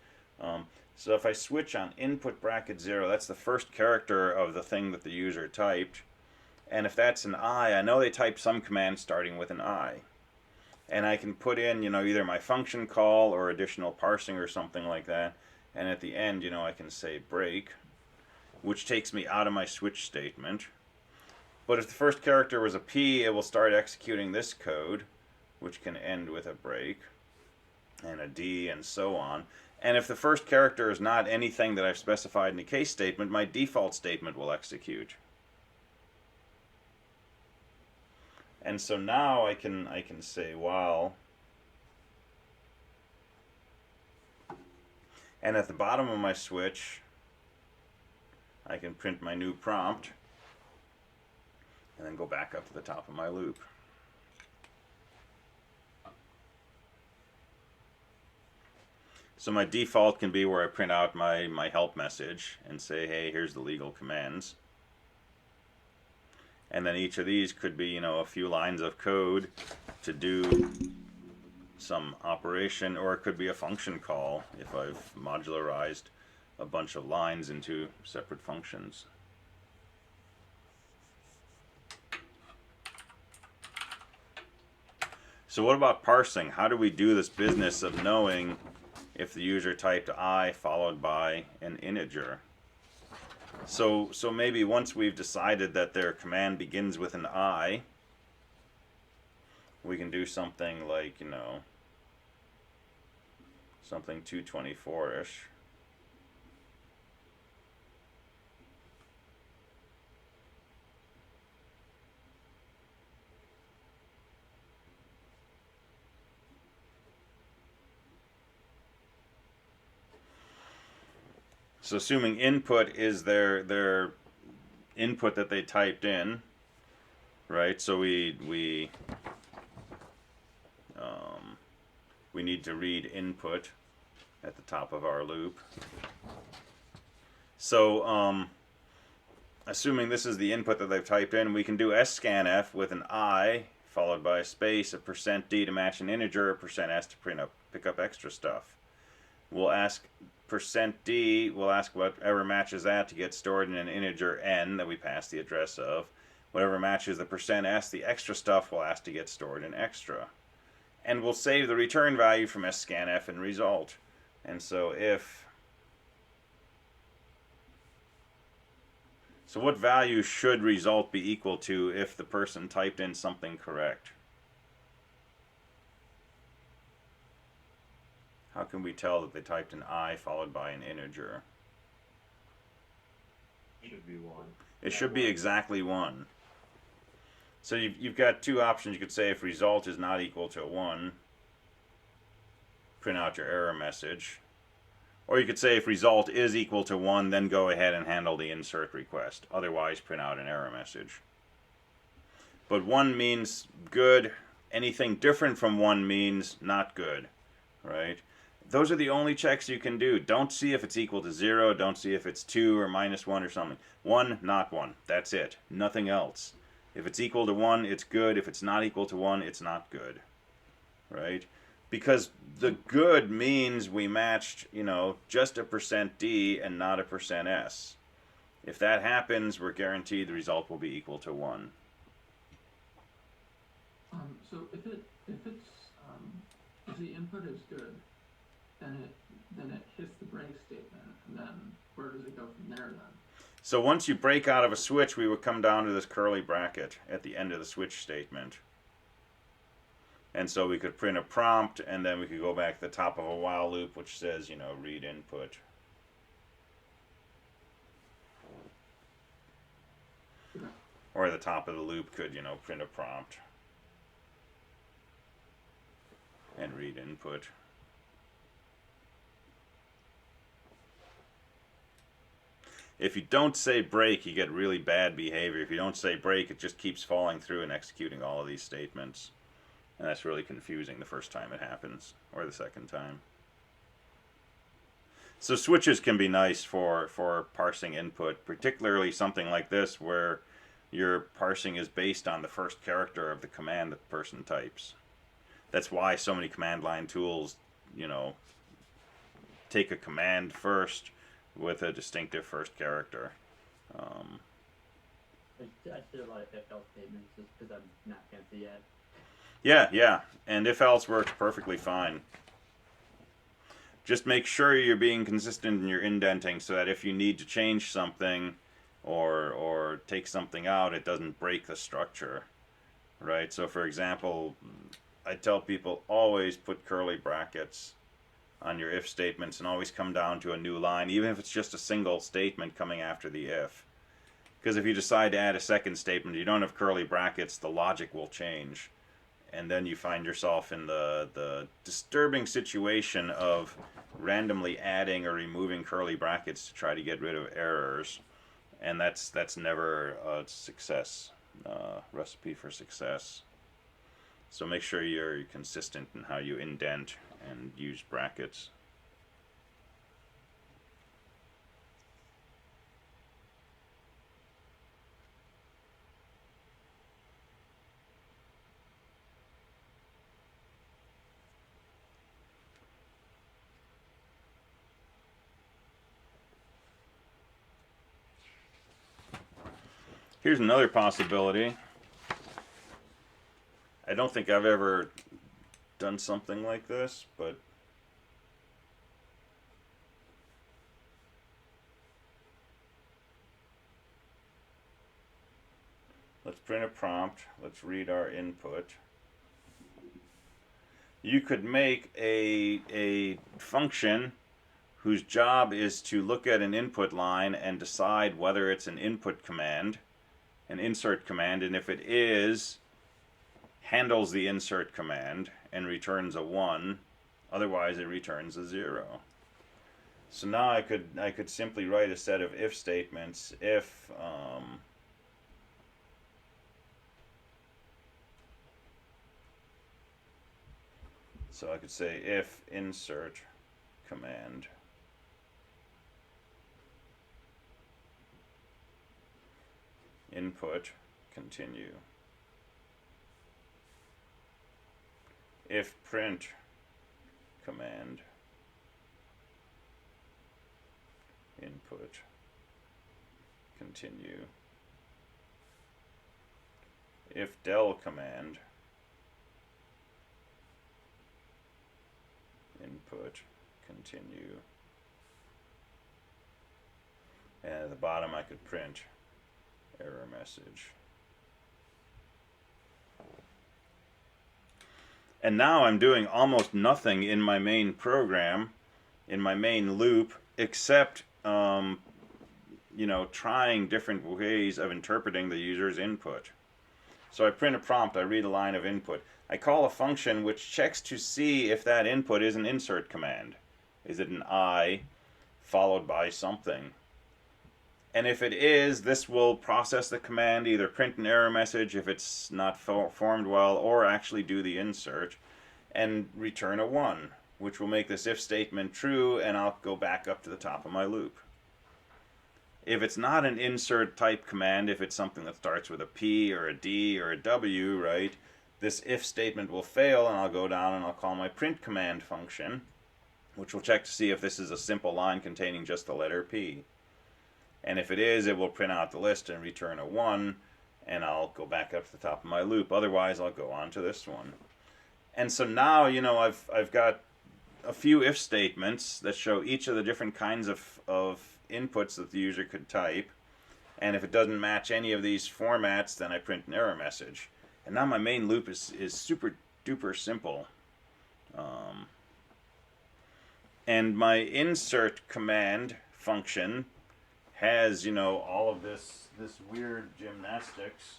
So if I switch on input bracket 0, that's the first character of the thing that the user typed. And if that's an I know they typed some command starting with an I. And I can put in, you know, either my function call or additional parsing or something like that. And at the end, you know, I can say break, which takes me out of my switch statement. But if the first character was a P, it will start executing this code, which can end with a break, and a D, and so on. And if the first character is not anything that I've specified in the case statement, my default statement will execute. And so now I can say while, and at the bottom of my switch, I can print my new prompt, and then go back up to the top of my loop. So my default can be where I print out my help message and say, hey, here's the legal commands. And then each of these could be, you know, a few lines of code to do some operation, or it could be a function call if I've modularized a bunch of lines into separate functions. So what about parsing? How do we do this business of knowing if the user typed I followed by an integer? So maybe once we've decided that their command begins with an I, we can do something like, you know, something 224-ish. So assuming input is their input that they typed in, right? So we need to read input at the top of our loop. So assuming this is the input that they've typed in, we can do scanf with an I followed by a space, a %d to match an integer, a %s to pick up extra stuff. We'll ask %d, we'll ask whatever matches that to get stored in an integer n that we pass the address of. Whatever matches the %s, the extra stuff we'll ask to get stored in extra. And we'll save the return value from scanf and result. And so so what value should result be equal to if the person typed in something correct? How can we tell that they typed an I followed by an integer? Should be 1. It should be exactly 1. So you've got two options. You could say if result is not equal to 1, print out your error message. Or you could say if result is equal to 1, then go ahead and handle the insert request. Otherwise, print out an error message. But 1 means good. Anything different from 1 means not good, right? Those are the only checks you can do. Don't see if it's equal to 0. Don't see if it's 2 or -1 or something. 1, not 1. That's it. Nothing else. If it's equal to 1, it's good. If it's not equal to 1, it's not good, right? Because the good means we matched, you know, just a %d and not a %s. If that happens, we're guaranteed the result will be equal to 1. So if the input is good, then it hits the break statement, and then where does it go from there then? So once you break out of a switch, we would come down to this curly bracket at the end of the switch statement. And so we could print a prompt, and then we could go back to the top of a while loop, which says, you know, read input. Or the top of the loop could, you know, print a prompt and read input. If you don't say break, you get really bad behavior. If you don't say break, it just keeps falling through and executing all of these statements. And that's really confusing the first time it happens, or the second time. So switches can be nice for parsing input, particularly something like this where your parsing is based on the first character of the command that the person types. That's why so many command line tools, you know, take a command first with a distinctive first character. I did a lot of if-else statements just because I'm not fancy yet. Yeah, and if-else works perfectly fine. Just make sure you're being consistent in your indenting so that if you need to change something or take something out, it doesn't break the structure, right? So for example, I tell people always put curly brackets on your if statements and always come down to a new line, even if it's just a single statement coming after the if. Because if you decide to add a second statement, you don't have curly brackets, the logic will change. And then you find yourself in the disturbing situation of randomly adding or removing curly brackets to try to get rid of errors. And that's never a success, recipe for success. So make sure you're consistent in how you indent and use brackets. Here's another possibility. I don't think I've ever done something like this, but let's print a prompt. Let's read our input. You could make a function whose job is to look at an input line and decide whether it's an input command, an insert command, and if it is, handles the insert command and returns a 1, otherwise it returns a 0. So now I could simply write a set of if statements. If so I could say if insert command input continue. If print command input continue. If del command input continue. And at the bottom I could print error message. And now I'm doing almost nothing in my main program, in my main loop, except you know, trying different ways of interpreting the user's input. So I print a prompt, I read a line of input. I call a function which checks to see if that input is an insert command. Is it an I followed by something? And if it is, this will process the command, either print an error message if it's not formed well, or actually do the insert, and return a 1, which will make this if statement true, and I'll go back up to the top of my loop. If it's not an insert type command, if it's something that starts with a P or a D or a W, right, this if statement will fail, and I'll go down and I'll call my print command function, which will check to see if this is a simple line containing just the letter P. And if it is, it will print out the list and return a 1, and I'll go back up to the top of my loop. Otherwise, I'll go on to this one. And so now, you know, I've got a few if statements that show each of the different kinds of inputs that the user could type. And if it doesn't match any of these formats, then I print an error message. And now my main loop is super duper simple. And my insert command function has, you know, all of this weird gymnastics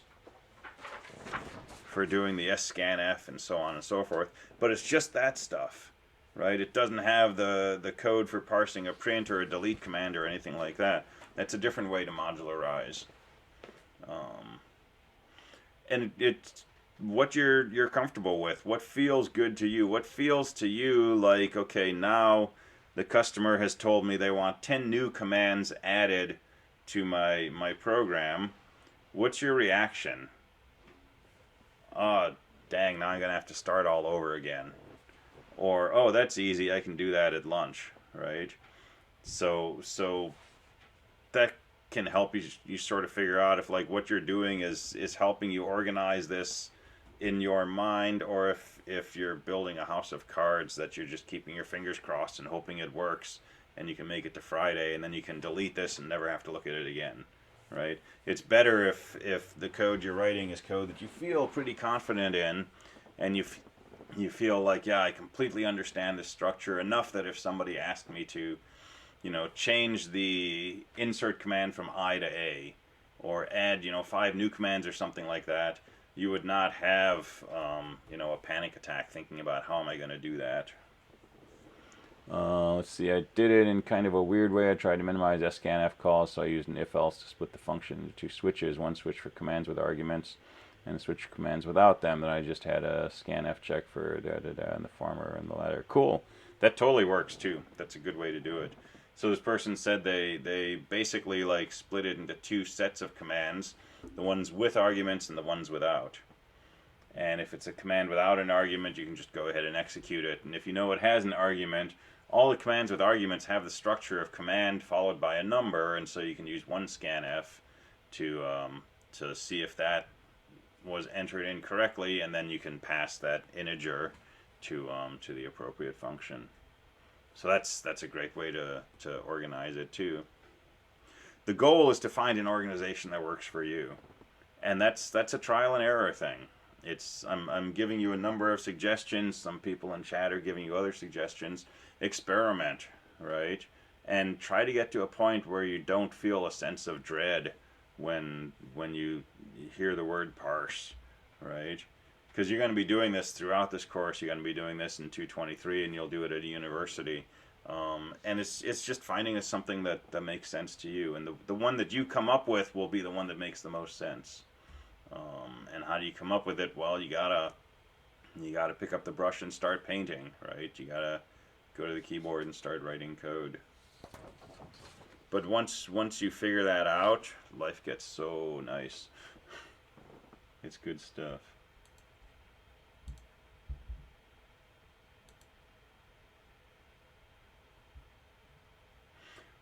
for doing the scanf and so on and so forth, but it's just that stuff, right? It doesn't have the code for parsing a print or a delete command or anything like that. That's a different way to modularize. And it's what you're comfortable with, what feels good to you, what feels to you like, okay, now the customer has told me they want 10 new commands added to my program. What's your reaction? Oh, dang, now I'm going to have to start all over again. Or, oh, that's easy, I can do that at lunch, right? So that can help you sort of figure out if like what you're doing is helping you organize this in your mind, or if you're building a house of cards that you're just keeping your fingers crossed and hoping it works and you can make it to Friday and then you can delete this and never have to look at it again, right? It's better if the code you're writing is code that you feel pretty confident in, and you feel like, yeah, I completely understand this structure enough that if somebody asked me to, you know, change the insert command from I to A, or add, you know, 5 new commands or something like that, you would not have, you know, a panic attack thinking about how am I going to do that. Let's see, I did it in kind of a weird way. I tried to minimize scanf calls, so I used an if-else to split the function into 2 switches, one switch for commands with arguments and a switch for commands without them. Then I just had a scanf check for da-da-da and the former and the latter. Cool. That totally works too. That's a good way to do it. So this person said they basically like split it into 2 sets of commands, the ones with arguments and the ones without. And if it's a command without an argument, you can just go ahead and execute it. And if you know it has an argument, all the commands with arguments have the structure of command followed by a number, and so you can use one scanf to see if that was entered incorrectly, and then you can pass that integer to the appropriate function. So that's a great way to organize it too. The goal is to find an organization that works for you, and that's a trial and error thing. I'm giving you a number of suggestions. Some people in chat are giving you other suggestions. Experiment, right? And try to get to a point where you don't feel a sense of dread when you hear the word parse, right? Because you're going to be doing this throughout this course. You're going to be doing this in 223, and you'll do it at a university. And it's just finding something that makes sense to you. And the one that you come up with will be the one that makes the most sense. And how do you come up with it? Well, you gotta pick up the brush and start painting, right? You gotta go to the keyboard and start writing code. But once you figure that out, life gets so nice. It's good stuff.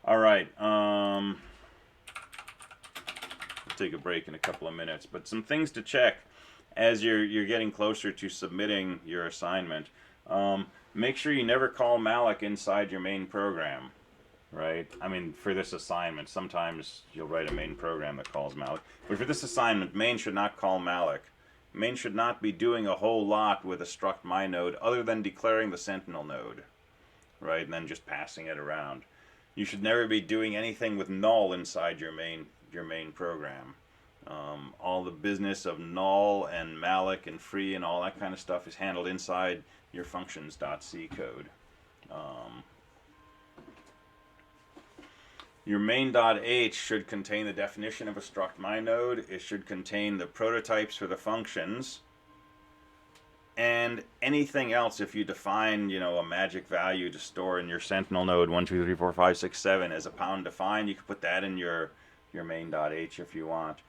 All right. We'll take a break in a couple of minutes, but some things to check as you're getting closer to submitting your assignment. Make sure you never call malloc inside your main program, right? I mean, for this assignment, sometimes you'll write a main program that calls malloc, but for this assignment, main should not call malloc. Main should not be doing a whole lot with a struct my node other than declaring the sentinel node, right? And then just passing it around. You should never be doing anything with null inside your main program. All the business of null and malloc and free and all that kind of stuff is handled inside your functions.c code. Your main.h should contain the definition of a struct my node. It should contain the prototypes for the functions. And anything else, if you define, you know, a magic value to store in your sentinel node 1, 2, 3, 4, 5, 6, 7 as a pound define, you can put that in your main.h if you want.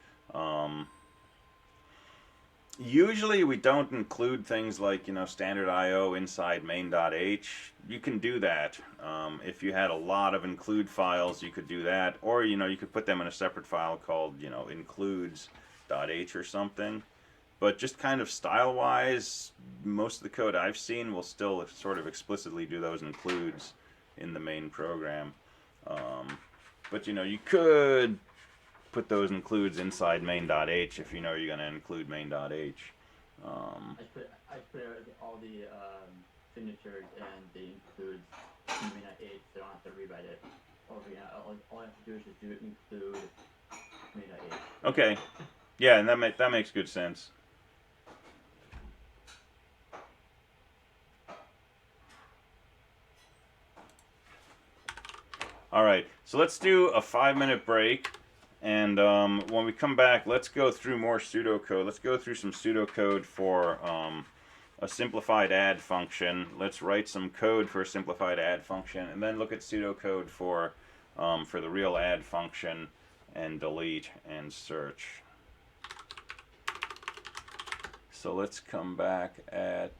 Usually we don't include things like, you know, standard IO inside main.h. You can do that. If you had a lot of include files, you could do that. Or, you know, you could put them in a separate file called, you know, includes.h or something. But just kind of style-wise, most of the code I've seen will still sort of explicitly do those includes in the main program. But, you know, you could put those includes inside main.h if you know you're going to include main.h. I put all the signatures and the includes in main.h, so I don't have to rewrite it over again. All I have to do is just do include main.h. Okay. Yeah, and that makes good sense. All right, so let's do a 5-minute break, and when we come back, let's go through more pseudocode. Let's go through some pseudocode for a simplified add function. Let's write some code for a simplified add function, and then look at pseudocode for the real add function, and delete and search. So let's come back at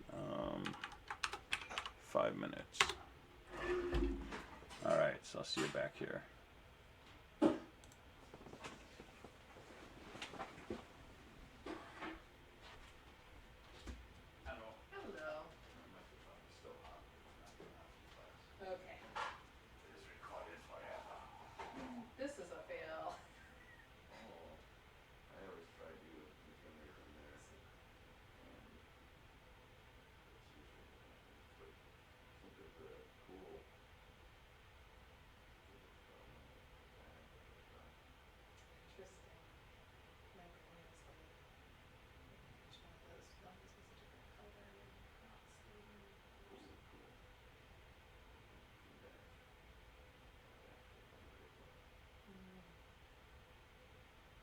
5 minutes. All right, so I'll see you back here. Hello. Okay. This is a fail. I always try to do it from there. Look at the cool. Interesting. My brain is like, which one of those ones is a different color and not stable.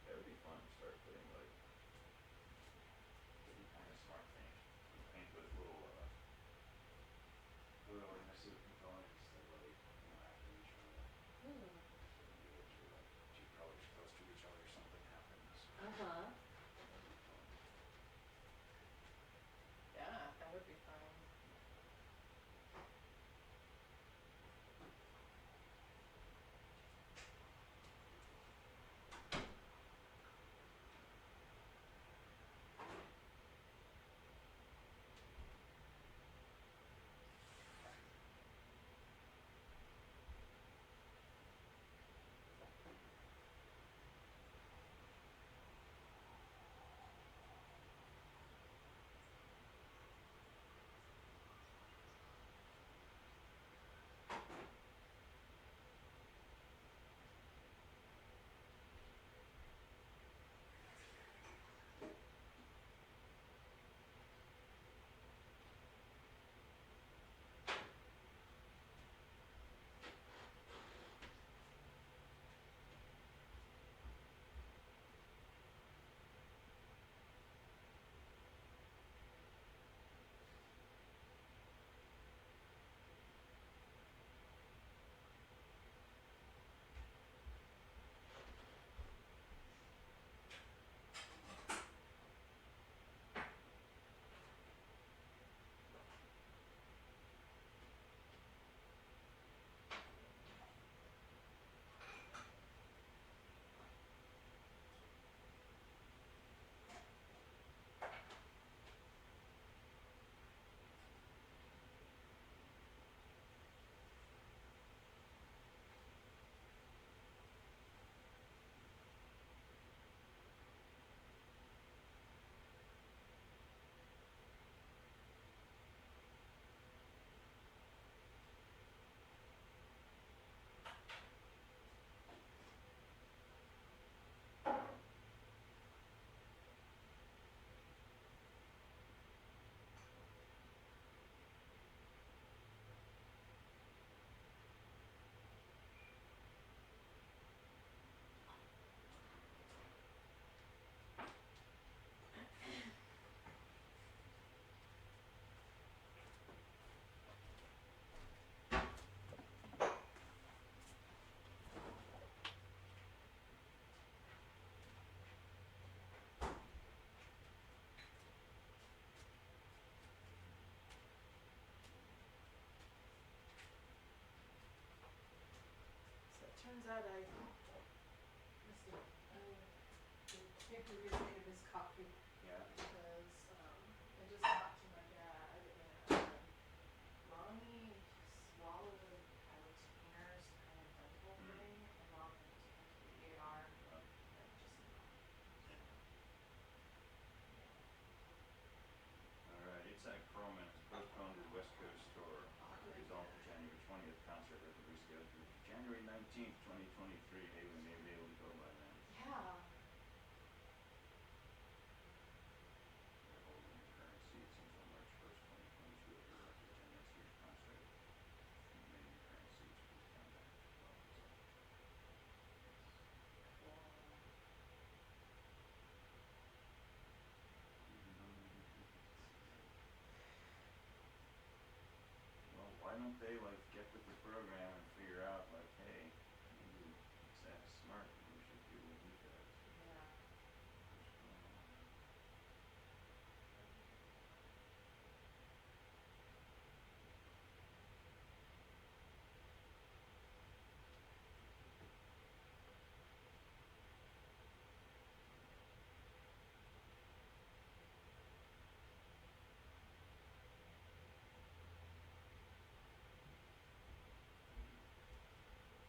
That would be fun to start putting like different kind of smart things. Paint with little emissive components that like after each other. Ooh. Two colors close to each other, something happens. Uh-huh. Yeah, that would be fun. Turns out the paper gives me a miscopy. Yeah. Because I just talked to my dad and mommy swallowed a container's kind of dental thing and mom went to the ER and just All right, it's January 19th, 2023. Hey, we may be able to go by then. Yeah. They're holding the current seats until March 1st, 2022. If you're lucky, attend next year's concert. The remaining current seats, please contact. Cool. Well, why don't they like get with the program and figure out like, hey, maybe Zach's smart and we should do what he does. Yeah.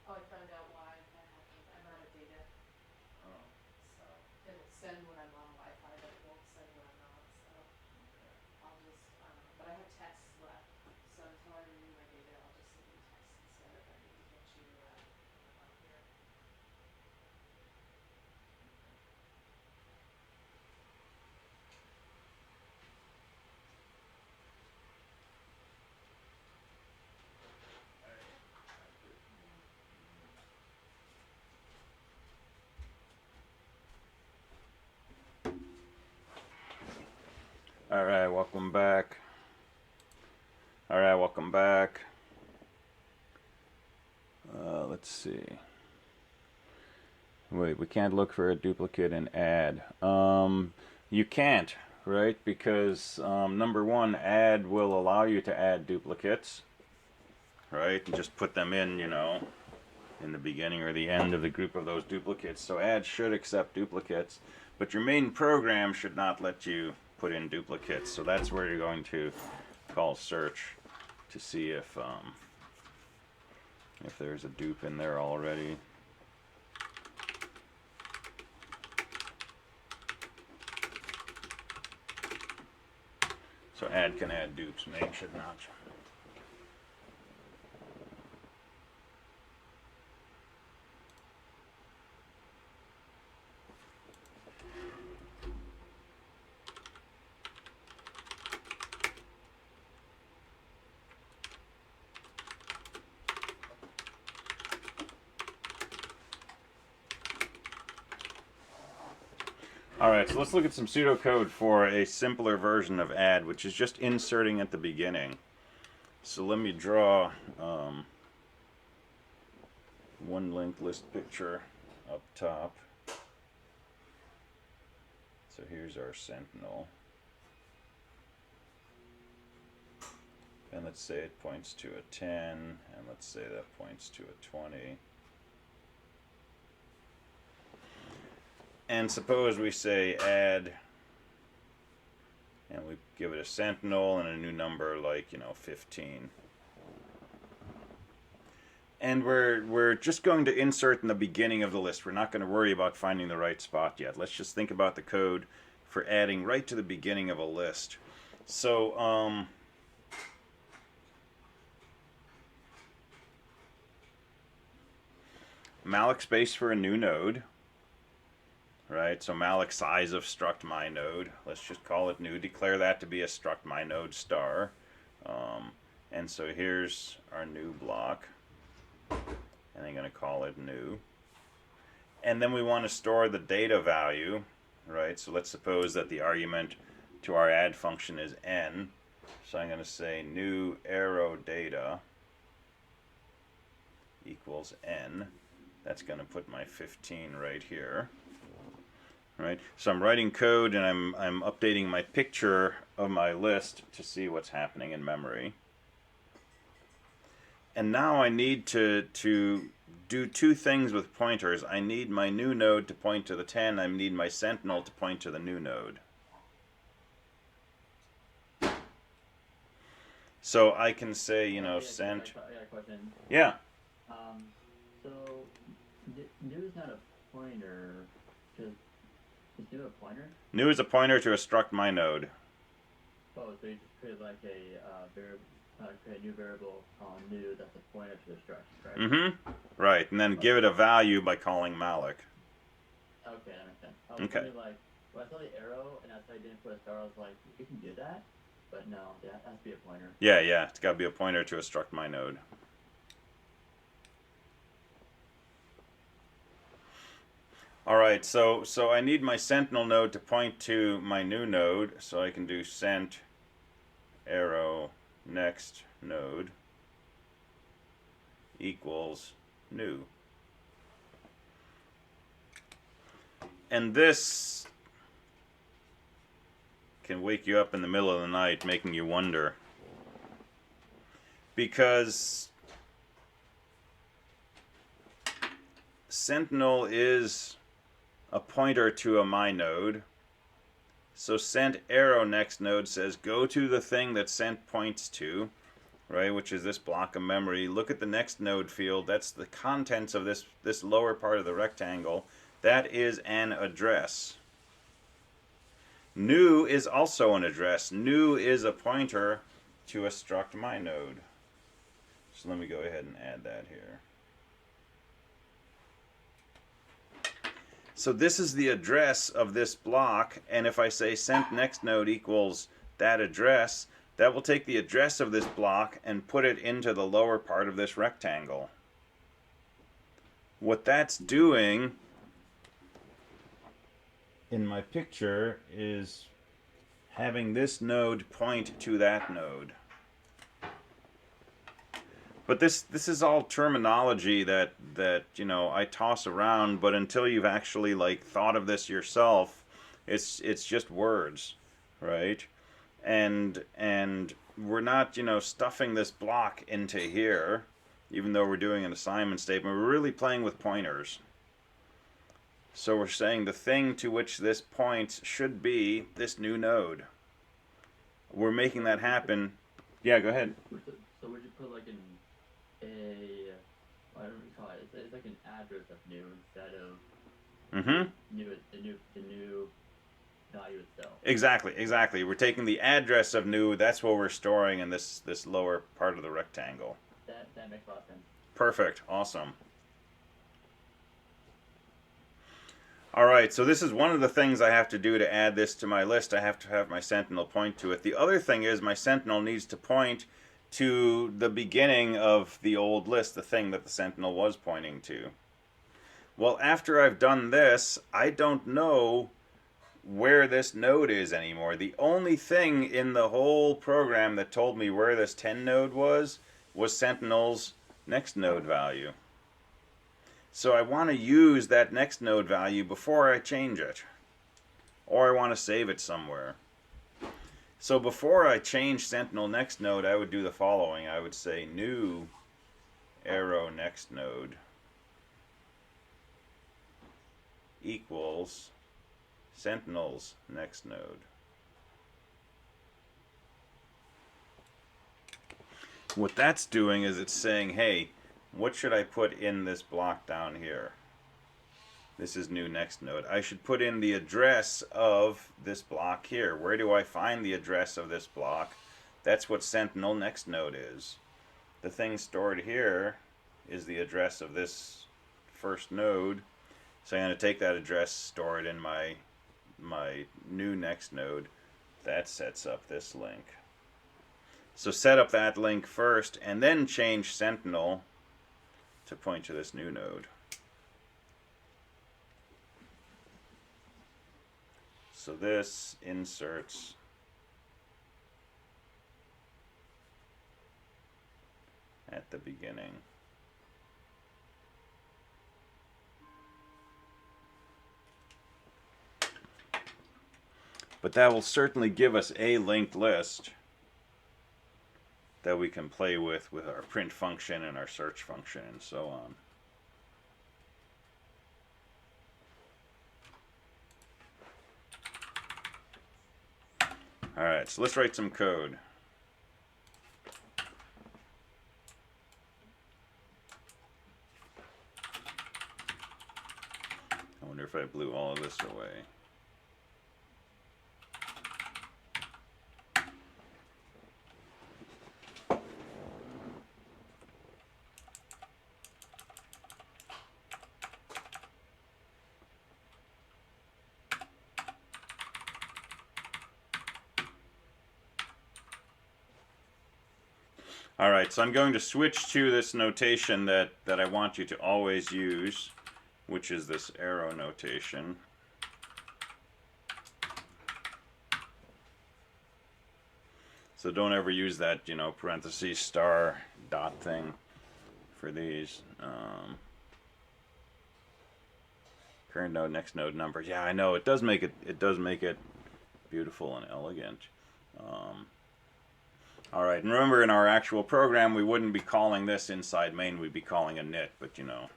Oh, I found out why that happened. I'm out of data, Oh, so it'll send when I'm on Wi-Fi, but it won't send when I'm not. So okay. I'll just, but I have texts left. So until I renew my data, I'll just send you texts instead if I need to get you when I'm not here. All right, welcome back. All right, welcome back. Let's see. Wait, we can't look for a duplicate and add. You can't, right? Because number one, add will allow you to add duplicates, right? And just put them in, you know, in the beginning or the end of the group of those duplicates. So add should accept duplicates, but your main program should not let you put in duplicates. So that's where you're going to call search to see if there's a dupe in there already. So add can add dupes, main should not. Alright, so let's look at some pseudocode for a simpler version of add, which is just inserting at the beginning. So let me draw one linked list picture up top. So here's our sentinel. And let's say it points to a 10, and let's say that points to a 20. And suppose we say add, and we give it a sentinel and a new number like, 15. And we're just going to insert in the beginning of the list. We're not going to worry about finding the right spot yet. Let's just think about the code for adding right to the beginning of a list. So, malloc space for a new node. Right, so malloc size of struct my node. Let's just call it new. Declare that to be a struct my node star. And so here's our new block. And I'm going to call it new. And then we want to store the data value. Right, so let's suppose that the argument to our add function is n. So I'm going to say new arrow data equals n. That's going to put my 15 right here. Right, so I'm writing code and I'm updating my picture of my list to see what's happening in memory. And now I need to do two things with pointers. I need my new node to point to the 10. I need my sentinel to point to the new node. So I can say, sent. I got a question. Yeah. So new is not a pointer. Is new a pointer? New is a pointer to a struct my node. Oh, so you just create like a variable. create a new variable called new that's a pointer to the structure, correct? Mm-hmm. Right, and then give it a value by calling malloc. Okay, that makes sense. I was Okay. wondering, like, when I saw the arrow and I saw I didn't put a star, I was like, you can do that? But no, that has to be a pointer. Yeah, it's got to be a pointer to a struct my node. All right, so I need my sentinel node to point to my new node, so I can do sent arrow next node equals new. And this can wake you up in the middle of the night, making you wonder. Because Sentinel is a pointer to a my node. So sent arrow next node says go to the thing that sent points to, right, which is this block of memory. Look at the next node field. That's the contents of this lower part of the rectangle. That is an address. New is also an address. New is a pointer to a struct my node. So let me go ahead and add that here. So this is the address of this block, and if I say sent next node equals that address, that will take the address of this block and put it into the lower part of this rectangle. What that's doing in my picture is having this node point to that node. But this is all terminology that you know I toss around, but until you've actually like thought of this yourself, it's just words, right? And we're not, you know, stuffing this block into here, even though we're doing an assignment statement. We're really playing with pointers. So we're saying the thing to which this points should be this new node. We're making that happen. Yeah, go ahead. So would you put like I don't recall it. It's like an address of new instead of the new value itself. Exactly. We're taking the address of new. That's what we're storing in this lower part of the rectangle. That makes a lot of sense. Perfect. Awesome. All right, so this is one of the things I have to do to add this to my list. I have to have my sentinel point to it. The other thing is my sentinel needs to point to the beginning of the old list, the thing that the sentinel was pointing to. Well, after I've done this, I don't know where this node is anymore. The only thing in the whole program that told me where this 10 node was Sentinel's next node value. So I want to use that next node value before I change it. Or I want to save it somewhere. So before I change Sentinel next node, I would do the following. I would say new arrow next node equals Sentinel's next node. What that's doing is it's saying, hey, what should I put in this block down here? This is new next node. I should put in the address of this block here. Where do I find the address of this block? That's what Sentinel next node is. The thing stored here is the address of this first node. So I'm going to take that address, store it in my new next node. That sets up this link. So set up that link first and then change Sentinel to point to this new node. So this inserts at the beginning. But that will certainly give us a linked list that we can play with our print function and our search function and so on. All right, so let's write some code. I wonder if I blew all of this away. All right, so I'm going to switch to this notation that I want you to always use, which is this arrow notation. So don't ever use that, you know, parentheses star dot thing for these. Current node, next node number. Yeah, I know, it does make it beautiful and elegant. All right, and remember, in our actual program, we wouldn't be calling this inside main, we'd be calling init, but you know,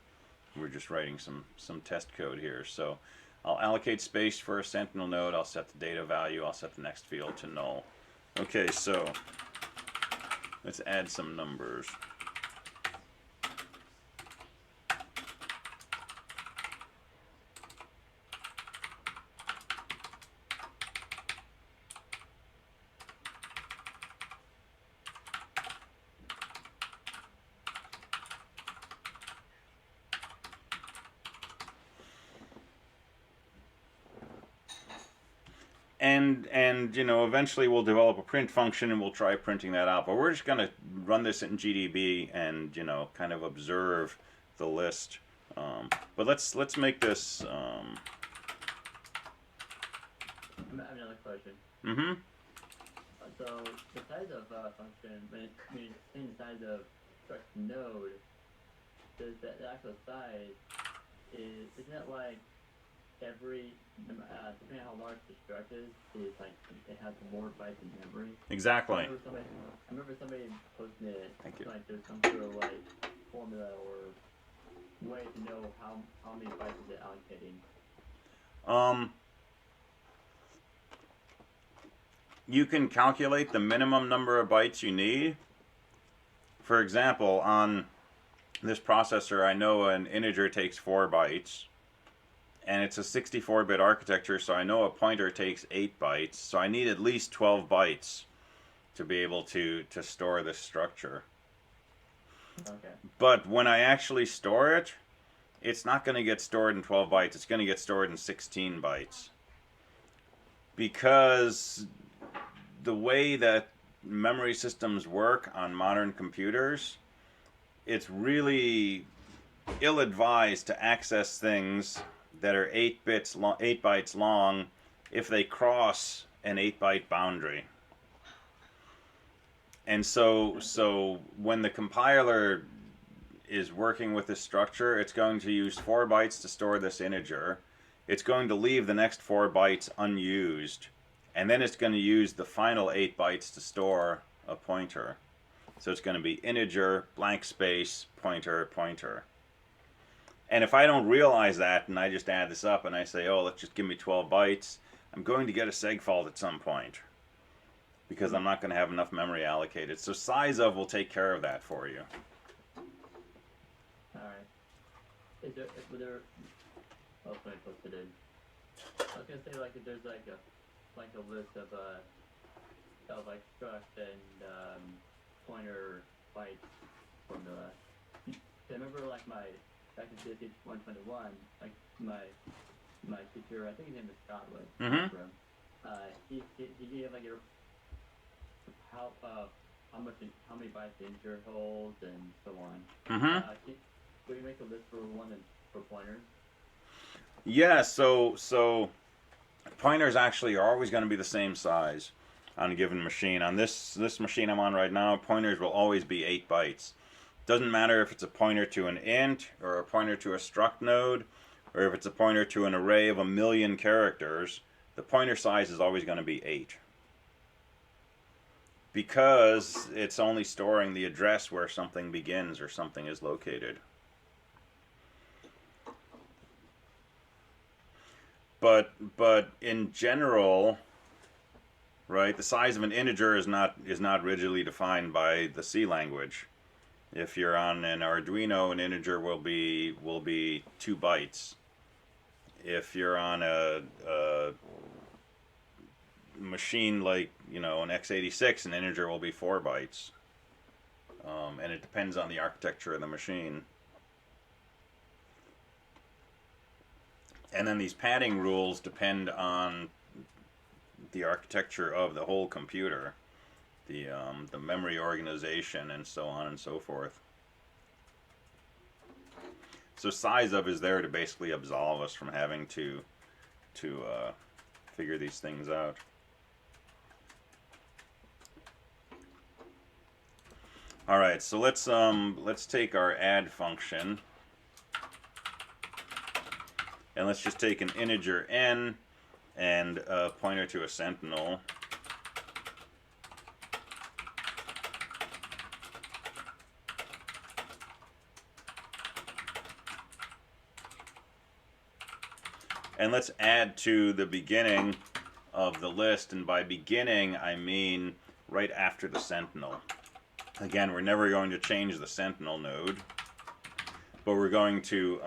we're just writing some test code here. So I'll allocate space for a sentinel node, I'll set the data value, I'll set the next field to null. Okay, so let's add some numbers. And you know, eventually we'll develop a print function and we'll try printing that out. But we're just gonna run this in GDB and, you know, kind of observe the list. But let's make this. I have another question. Mm-hmm. So the size of function, when it's in the size of struct node, does the actual size isn't it like every depending on how large the struct is like it has more bytes in memory? Exactly. I remember somebody posting it. Thank you. Like there's some sort of like formula or way to know how many bytes is it allocating. You can calculate the minimum number of bytes you need. For example, on this processor, I know an integer takes 4 bytes. And it's a 64-bit architecture, so I know a pointer takes 8 bytes. So I need at least 12 bytes to be able to store this structure. Okay. But when I actually store it, it's not going to get stored in 12 bytes. It's going to get stored in 16 bytes. Because the way that memory systems work on modern computers, it's really ill-advised to access things that are 8 bytes long if they cross an 8-byte boundary. And so when the compiler is working with this structure, it's going to use 4 bytes to store this integer. It's going to leave the next 4 bytes unused, and then it's going to use the final 8 bytes to store a pointer. So it's going to be integer, blank space, pointer, pointer. And if I don't realize that and I just add this up and I say, oh, let's just give me 12 bytes, I'm going to get a seg fault at some point because I'm not going to have enough memory allocated. So size of will take care of that for you. Alright. Is there, oh, when I posted it. I was gonna say, like, if there's like a list of like struct and pointer byte formula. I remember like back in CSE222A, like my teacher, I think his name is Scott, Mm-hmm. he gave like how many bytes the integer holds and so on. Mm-hmm. Would you make a list for pointers? Yeah, so pointers actually are always going to be the same size on a given machine. On this machine I'm on right now, pointers will always be 8 bytes. Doesn't matter if it's a pointer to an int or a pointer to a struct node or if it's a pointer to an array of 1,000,000 characters, the pointer size is always going to be 8. Because it's only storing the address where something begins or something is located. But in general, right, the size of an integer is not rigidly defined by the C language. If you're on an Arduino, an integer will be 2 bytes. If you're on a machine like, you know, an x86, an integer will be 4 bytes. And it depends on the architecture of the machine. And then these padding rules depend on the architecture of the whole computer. the memory organization and so on and so forth. So size of is there to basically absolve us from having to figure these things out. All right, so let's take our add function, and let's just take an integer n and a pointer to a sentinel. And let's add to the beginning of the list, and by beginning I mean right after the sentinel. Again, we're never going to change the sentinel node, but we're going to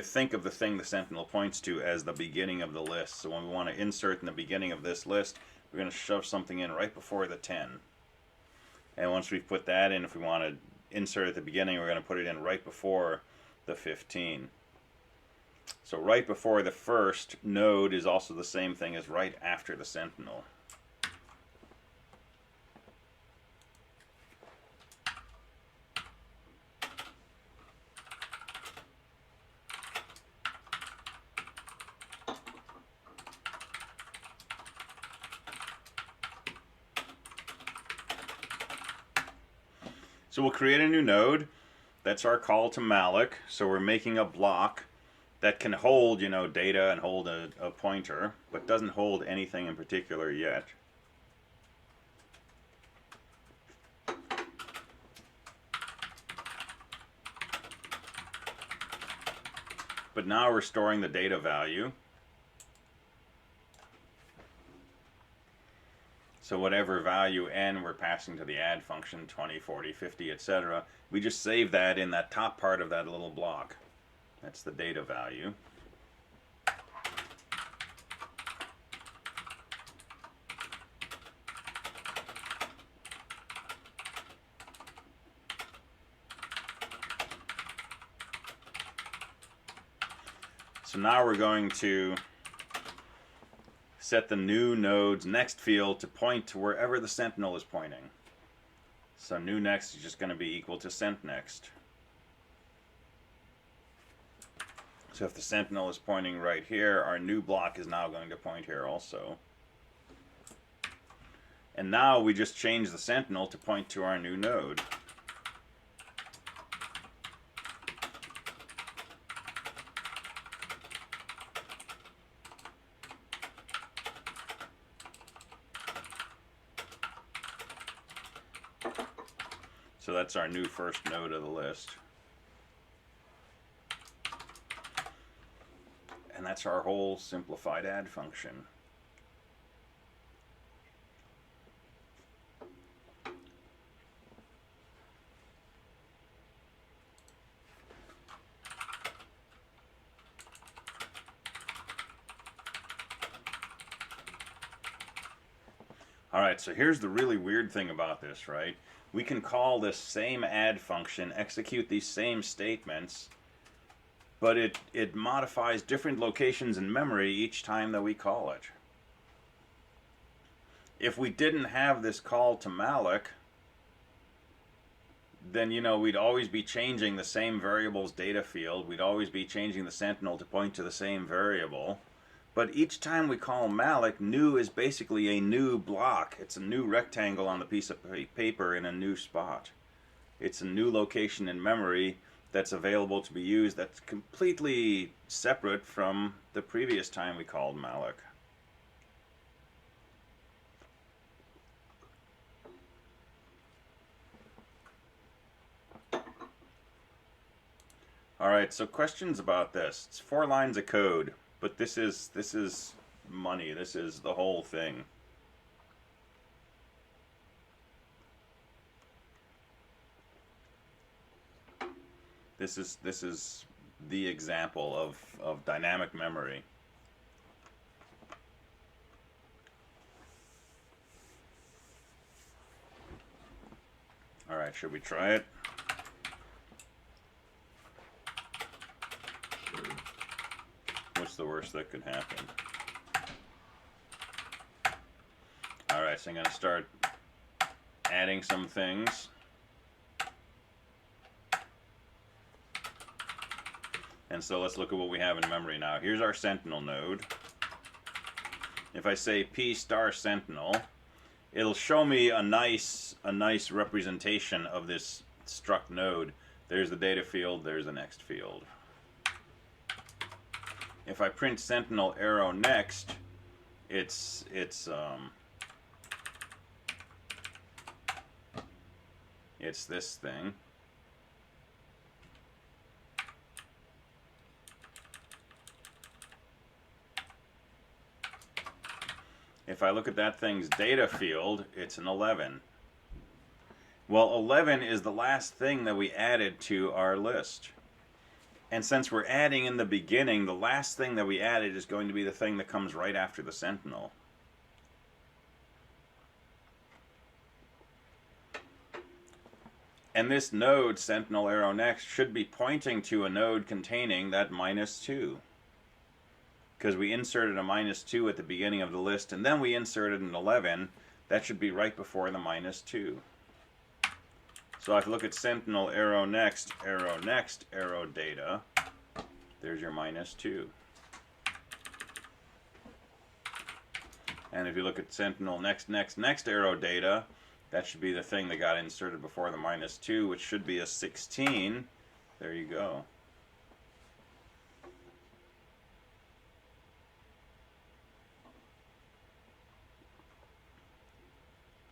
think of the thing the sentinel points to as the beginning of the list. So when we want to insert in the beginning of this list, we're going to shove something in right before the 10. And once we've put that in, if we want to insert at the beginning, we're going to put it in right before the 15. So right before the first node is also the same thing as right after the sentinel. So we'll create a new node. That's our call to malloc. So we're making a block that can hold, you know, data and hold a pointer, but doesn't hold anything in particular yet. But now we're storing the data value. So whatever value n we're passing to the add function, 20, 40, 50, etc., we just save that in that top part of that little block. That's the data value. So now we're going to set the new node's next field to point to wherever the sentinel is pointing. So new next is just going to be equal to sent next. So if the sentinel is pointing right here, our new block is now going to point here also. And now we just change the sentinel to point to our new node. So that's our new first node of the list. And that's our whole simplified add function. All right, so here's the really weird thing about this, right? We can call this same add function, execute these same statements, but it modifies different locations in memory each time that we call it. If we didn't have this call to malloc, then, you know, we'd always be changing the same variable's data field. We'd always be changing the sentinel to point to the same variable. But each time we call malloc, new is basically a new block. It's a new rectangle on the piece of paper in a new spot. It's a new location in memory that's available to be used that's completely separate from the previous time we called malloc. All right, so questions about this. It's 4 lines of code. But this is money. This is the whole thing. This is the example of dynamic memory. All right, should we try it? What's the worst that could happen? All right, so I'm going to start adding some things. And so let's look at what we have in memory now. Here's our sentinel node. If I say p star sentinel, it'll show me a nice representation of this struct node. There's the data field, there's the next field. If I print sentinel arrow next, it's this thing. If I look at that thing's data field, it's an 11. Well, 11 is the last thing that we added to our list. And since we're adding in the beginning, the last thing that we added is going to be the thing that comes right after the sentinel. And this node, sentinel arrow next, should be pointing to a node containing that -2. Because we inserted a -2 at the beginning of the list, and then we inserted an 11. That should be right before the -2. So if I look at sentinel arrow next, arrow data, there's your -2. And if you look at sentinel next arrow data, that should be the thing that got inserted before the -2, which should be a 16. There you go.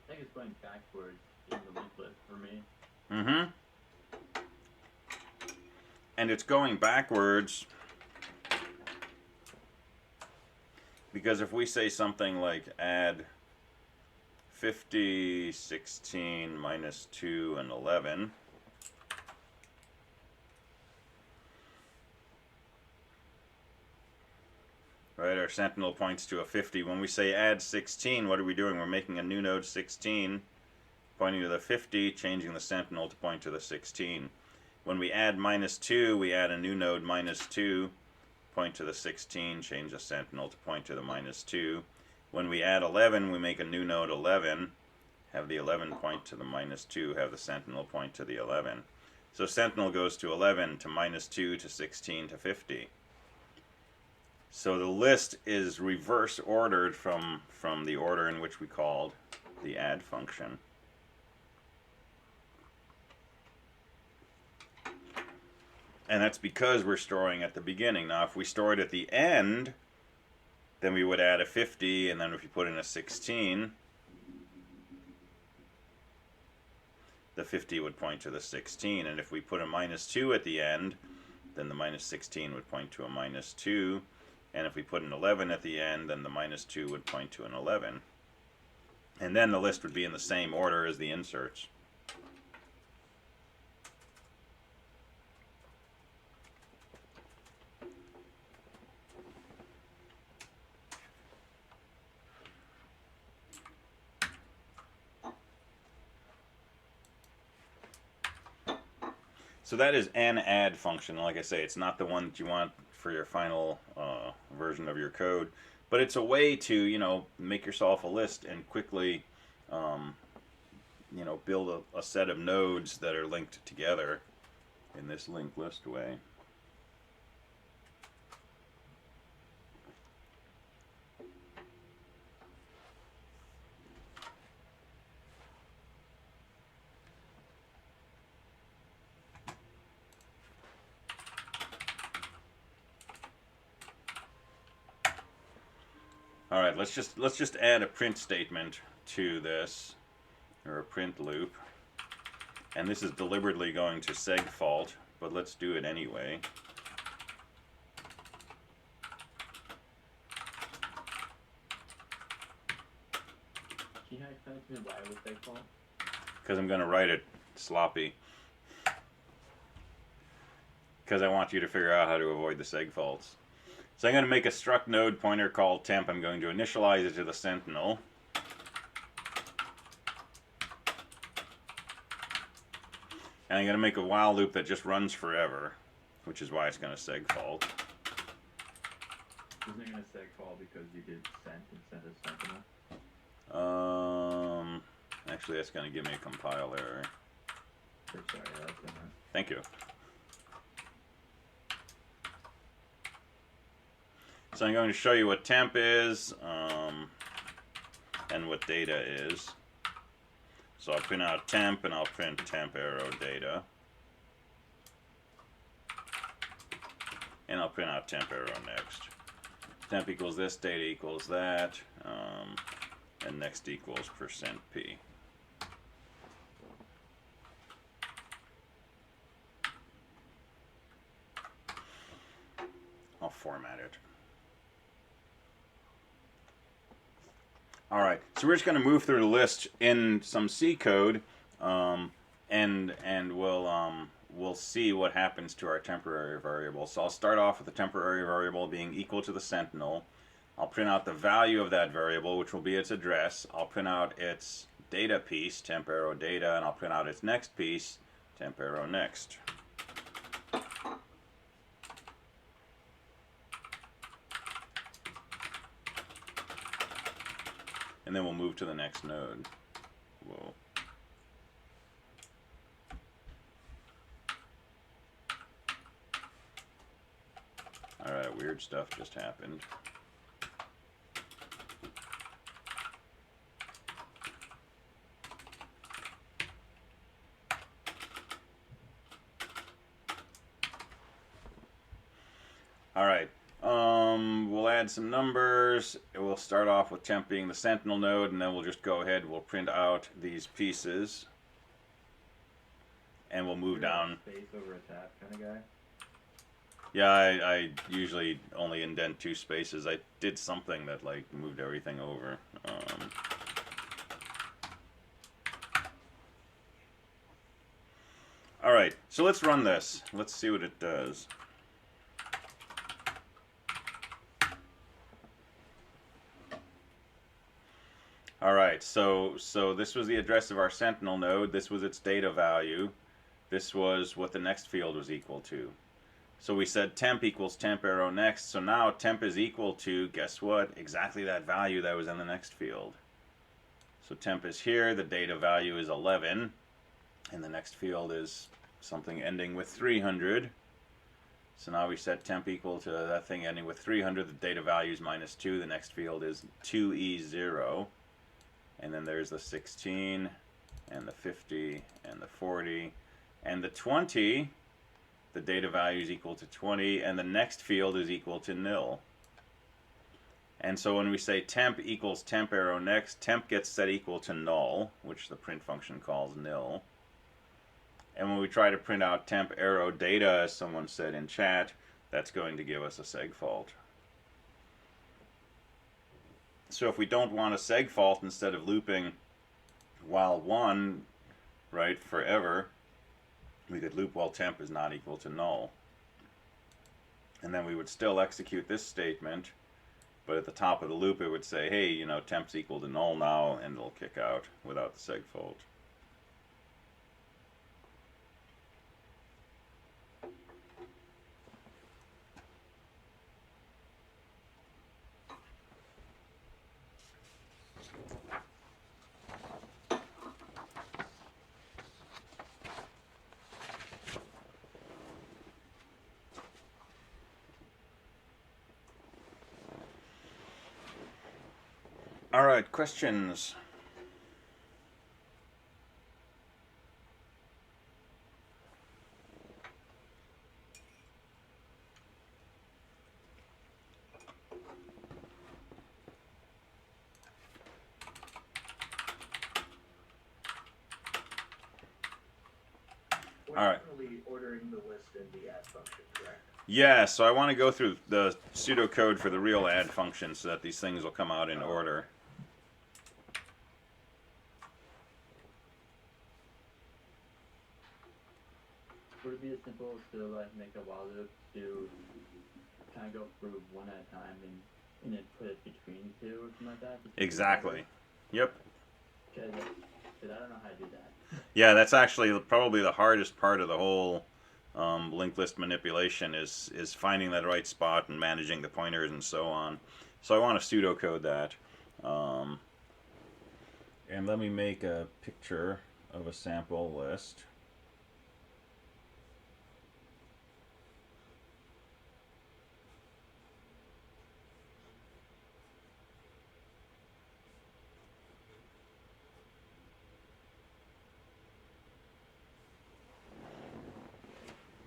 I think it's going backwards in the linked list for me. Mm-hmm. And it's going backwards because if we say something like add 50, 16, -2, and 11, right, our sentinel points to a 50. When we say add 16, what are we doing? We're making a new node 16, pointing to the 50, changing the sentinel to point to the 16. When we add -2, we add a new node -2, point to the 16, change the sentinel to point to the -2. When we add 11, we make a new node 11, have the 11 point to the -2, have the sentinel point to the 11. So sentinel goes to 11 to -2 to 16 to 50. So the list is reverse ordered from the order in which we called the add function. And that's because we're storing at the beginning. Now if we stored at the end, then we would add a 50, and then if you put in a 16, the 50 would point to the 16. And if we put a -2 at the end, then the -16 would point to a -2. And if we put an 11 at the end, then the -2 would point to an 11. And then the list would be in the same order as the inserts. So that is an add function. Like I say, it's not the one that you want for your final version of your code, but it's a way to, you know, make yourself a list and quickly, you know, build a set of nodes that are linked together in this linked list way. All right, let's just add a print statement to this, or a print loop. And this is deliberately going to seg fault, but let's do it anyway. Can you explain to me why it was seg fault? Because I'm going to write it sloppy. Because I want you to figure out how to avoid the seg faults. So I'm going to make a struct node pointer called temp. I'm going to initialize it to the sentinel. And I'm going to make a while loop that just runs forever, which is why it's going to seg fault. Isn't it going to seg fault because you did sent instead of sentinel? Actually, that's going to give me a compile error. Sorry, that's gonna... Thank you. So I'm going to show you what temp is and what data is. So I'll print out temp and I'll print temp arrow data. And I'll print out temp arrow next. Temp equals this, data equals that, and next equals %p. I'll format it. All right, so we're just going to move through the list in some C code, and we'll see what happens to our temporary variable. So I'll start off with the temporary variable being equal to the sentinel. I'll print out the value of that variable, which will be its address. I'll print out its data piece, temp arrow data, and I'll print out its next piece, temp arrow next. And then we'll move to the next node. Whoa. Alright, weird stuff just happened. Alright, we'll add some numbers. We'll start off with temp being the sentinel node, and then we'll just go ahead, we'll print out these pieces. And we'll move down. Space over a tab kind of guy. Yeah, I usually only indent 2 spaces. I did something that like moved everything over. Alright, so let's run this. Let's see what it does. Alright, so this was the address of our sentinel node. This was its data value. This was what the next field was equal to. So we said temp equals temp arrow next. So now temp is equal to, guess what? Exactly that value that was in the next field. So temp is here, the data value is 11, and the next field is something ending with 300. So now we set temp equal to that thing ending with 300, the data value is -2, the next field is 2E0. And then there's the 16, and the 50, and the 40, and the 20. The data value is equal to 20, and the next field is equal to nil. And so when we say temp equals temp arrow next, temp gets set equal to null, which the print function calls nil. And when we try to print out temp arrow data, as someone said in chat, that's going to give us a seg fault. So if we don't want a seg fault, instead of looping while 1, right, forever, we could loop while temp is not equal to null. And then we would still execute this statement, but at the top of the loop it would say, hey, you know, temp's equal to null now, and it'll kick out without the seg fault. All right, questions? We're All right. definitely ordering the list in the add function, correct? Yeah, so I want to go through the pseudocode for the real add function so that these things will come out in order. Would it be as simple to like make a while loop to kind of go through one at a time and then put it between two or something like that? Exactly. Yep. Because I don't know how to do that. Yeah, that's actually probably the hardest part of the whole linked list manipulation is finding that right spot and managing the pointers and so on. So I want to pseudocode that. And let me make a picture of a sample list.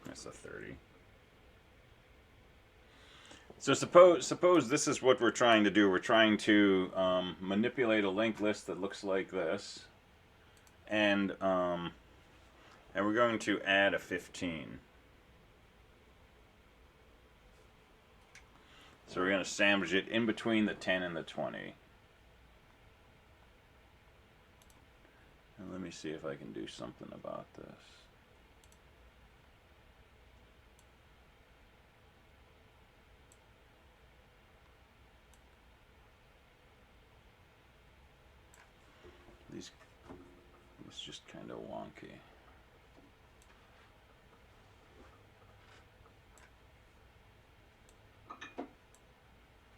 That's a 30. So suppose this is what we're trying to do. We're trying to manipulate a linked list that looks like this, and we're going to add a 15. So we're going to sandwich it in between the 10 and the 20. And let me see if I can do something about this. It's just kind of wonky.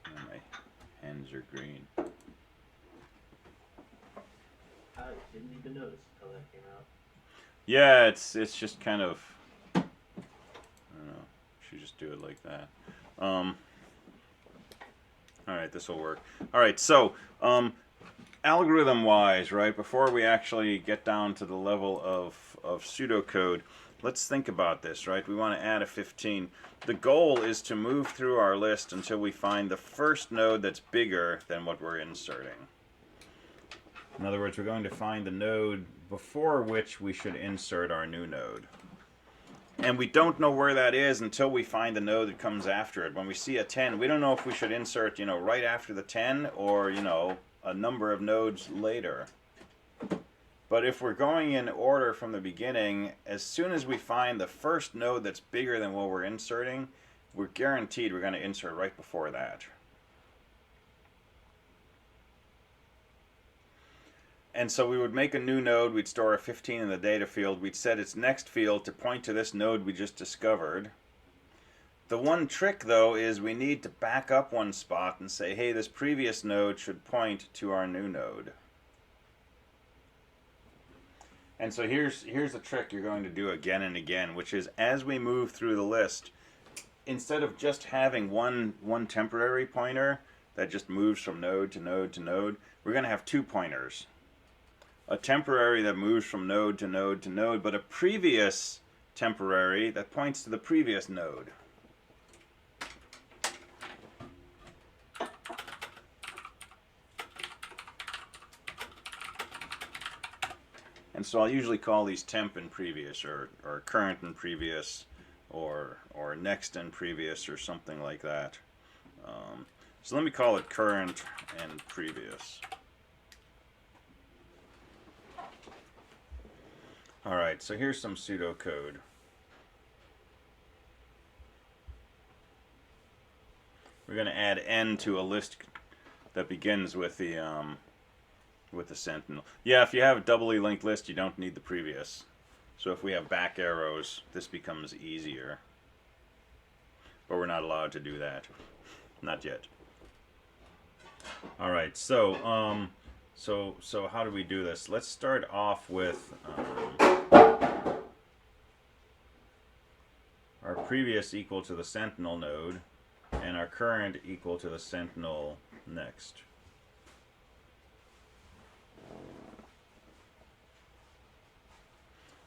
And my hands are green. I didn't even notice until that came out. Yeah, it's just kind of, I don't know, should just do it like that. Alright, this will work. Alright, so algorithm wise, right, before we actually get down to the level of pseudocode, let's think about this, right? We want to add a 15. The goal is to move through our list until we find the first node that's bigger than what we're inserting. In other words, we're going to find the node before which we should insert our new node. And we don't know where that is until we find the node that comes after it. When we see a 10, we don't know if we should insert, you know, right after the 10 or, you know, a number of nodes later. But if we're going in order from the beginning, as soon as we find the first node that's bigger than what we're inserting, we're guaranteed we're going to insert right before that. And so we would make a new node, we'd store a 15 in the data field, we'd set its next field to point to this node we just discovered. The one trick, though, is we need to back up one spot and say, hey, this previous node should point to our new node. And so here's the trick you're going to do again and again, which is as we move through the list, instead of just having one temporary pointer that just moves from node to node to node, we're going to have 2 pointers. A temporary that moves from node to node to node, but a previous temporary that points to the previous node. And so I'll usually call these temp and previous, or current and previous, or next and previous, or something like that. So let me call it current and previous. Alright, so here's some pseudocode. We're going to add n to a list that begins with the sentinel. Yeah, if you have a doubly linked list, you don't need the previous. So if we have back arrows, this becomes easier. But we're not allowed to do that. Not yet. Alright, so so how do we do this? Let's start off with our previous equal to the sentinel node and our current equal to the sentinel next.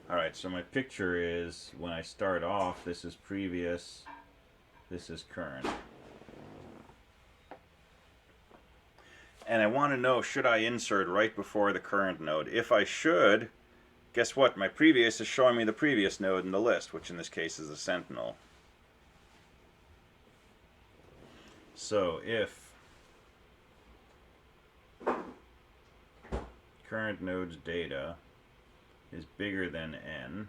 Alright, so my picture is when I start off, this is previous, this is current. And I want to know, should I insert right before the current node? If I should, guess what? My previous is showing me the previous node in the list, which in this case is the sentinel. So if current node's data is bigger than n,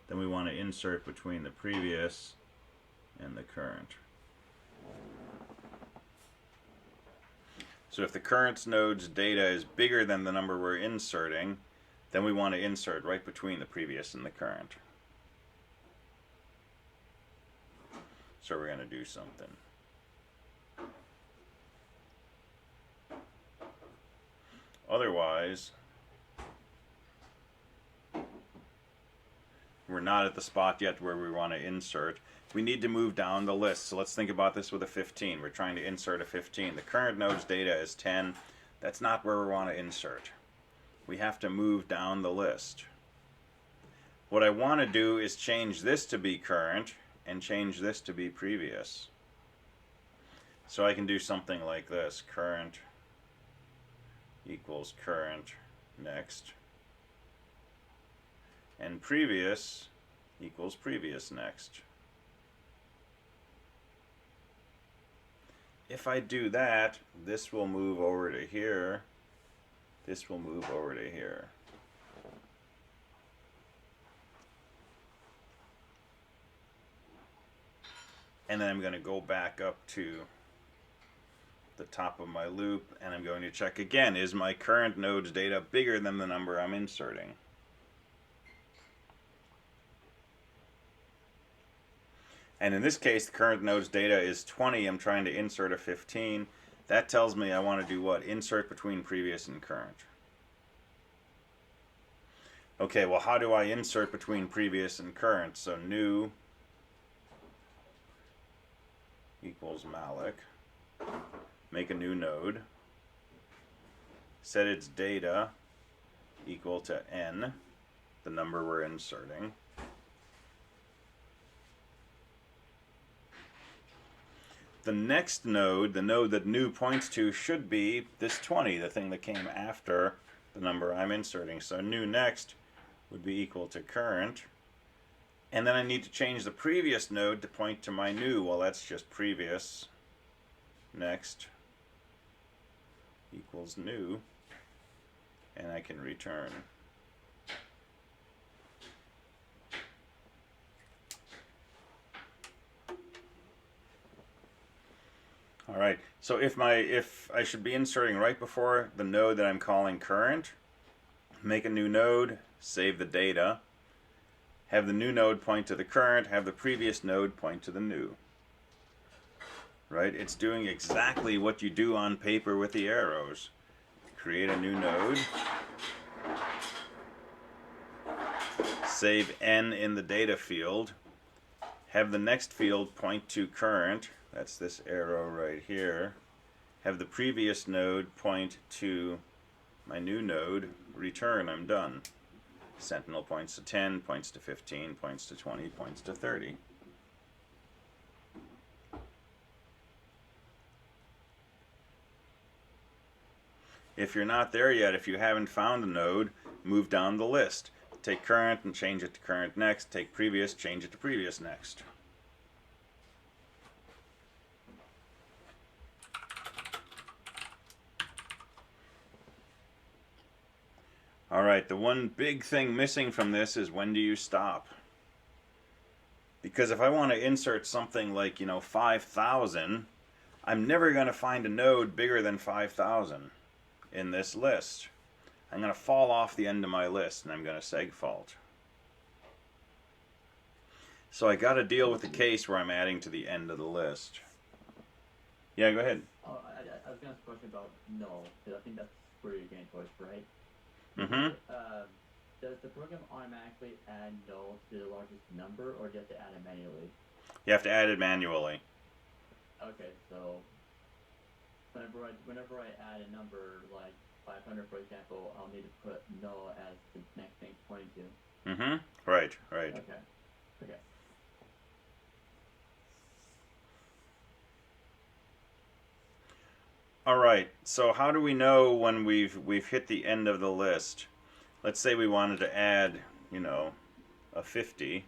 then we want to insert between the previous and the current. So if the current node's data is bigger than the number we're inserting, then we want to insert right between the previous and the current. So we're going to do something. Otherwise, we're not at the spot yet where we want to insert. We need to move down the list. So let's think about this with a 15. We're trying to insert a 15. The current node's data is 10. That's not where we want to insert. We have to move down the list. What I want to do is change this to be current and change this to be previous. So I can do something like this. Current equals current next. And previous equals previous next. If I do that, this will move over to here. This will move over to here. And then I'm going to go back up to the top of my loop, and I'm going to check again, is my current node's data bigger than the number I'm inserting? And in this case, the current node's data is 20. I'm trying to insert a 15. That tells me I want to do what? Insert between previous and current. Okay, well, how do I insert between previous and current? So new equals malloc. Make a new node. Set its data equal to n, the number we're inserting. The next node, the node that new points to, should be this 20, the thing that came after the number I'm inserting. So new next would be equal to current. And then I need to change the previous node to point to my new. Well, that's just previous next equals new. And I can return. All right, so if I should be inserting right before the node that I'm calling current, make a new node, save the data, have the new node point to the current, have the previous node point to the new. Right? It's doing exactly what you do on paper with the arrows. Create a new node, save n in the data field, have the next field point to current. That's this arrow right here. Have the previous node point to my new node, return, I'm done. Sentinel points to 10, points to 15, points to 20, points to 30. If you're not there yet, if you haven't found a node, move down the list. Take current and change it to current next. Take previous, change it to previous next. Alright, the one big thing missing from this is when do you stop? Because if I want to insert something like, 5,000, I'm never going to find a node bigger than 5,000 in this list. I'm going to fall off the end of my list and I'm going to segfault. So I got to deal with the case where I'm adding to the end of the list. Yeah, go ahead. Oh, I was going to ask a question about null, because I think that's where you're getting towards, right? Mm-hmm. Does the program automatically add null to the largest number, or do you have to add it manually? You have to add it manually. Okay, so whenever I add a number like 500, for example, I'll need to put null as the next thing pointing to. Mm-hmm. Right. Okay. All right. So how do we know when we've hit the end of the list? Let's say we wanted to add, a 50.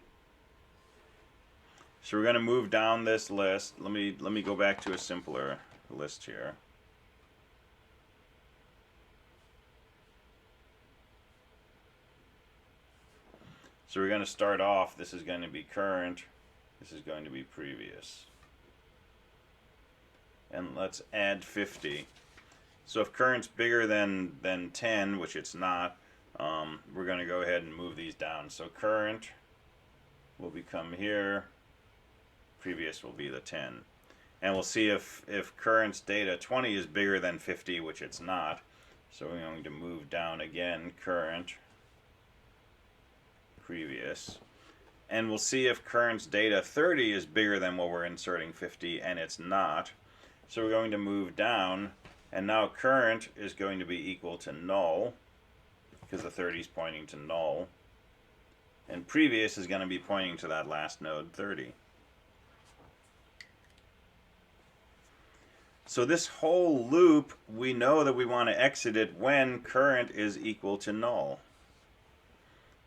So we're going to move down this list. Let me go back to a simpler list here. So we're going to start off. This is going to be current. This is going to be previous. And let's add 50. So if current's bigger than 10, which it's not, we're going to go ahead and move these down. So current will become here. previous will be the 10. And we'll see if current's data 20 is bigger than 50, which it's not. So we're going to move down again, current, previous. And we'll see if current's data 30 is bigger than what we're inserting 50, and it's not. So we're going to move down, and now current is going to be equal to null, because the 30 is pointing to null. And previous is going to be pointing to that last node, 30. So this whole loop, we know that we want to exit it when current is equal to null.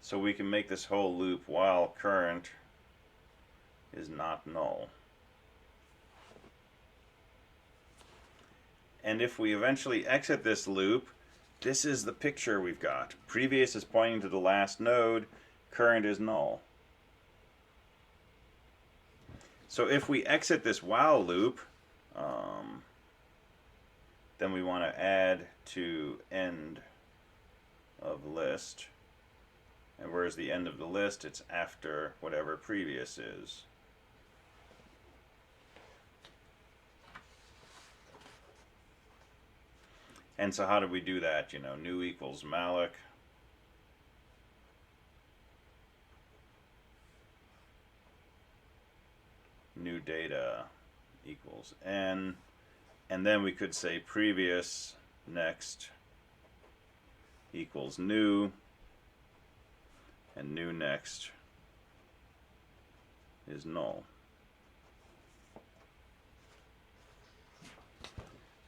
So we can make this whole loop while current is not null. And if we eventually exit this loop, this is the picture we've got. Previous is pointing to the last node, current is null. So if we exit this while loop, then we want to add to end of list. And where's the end of the list? It's after whatever previous is. And so how do we do that? You know, new equals malloc. New data equals n. And then we could say previous next equals new. And new next is null.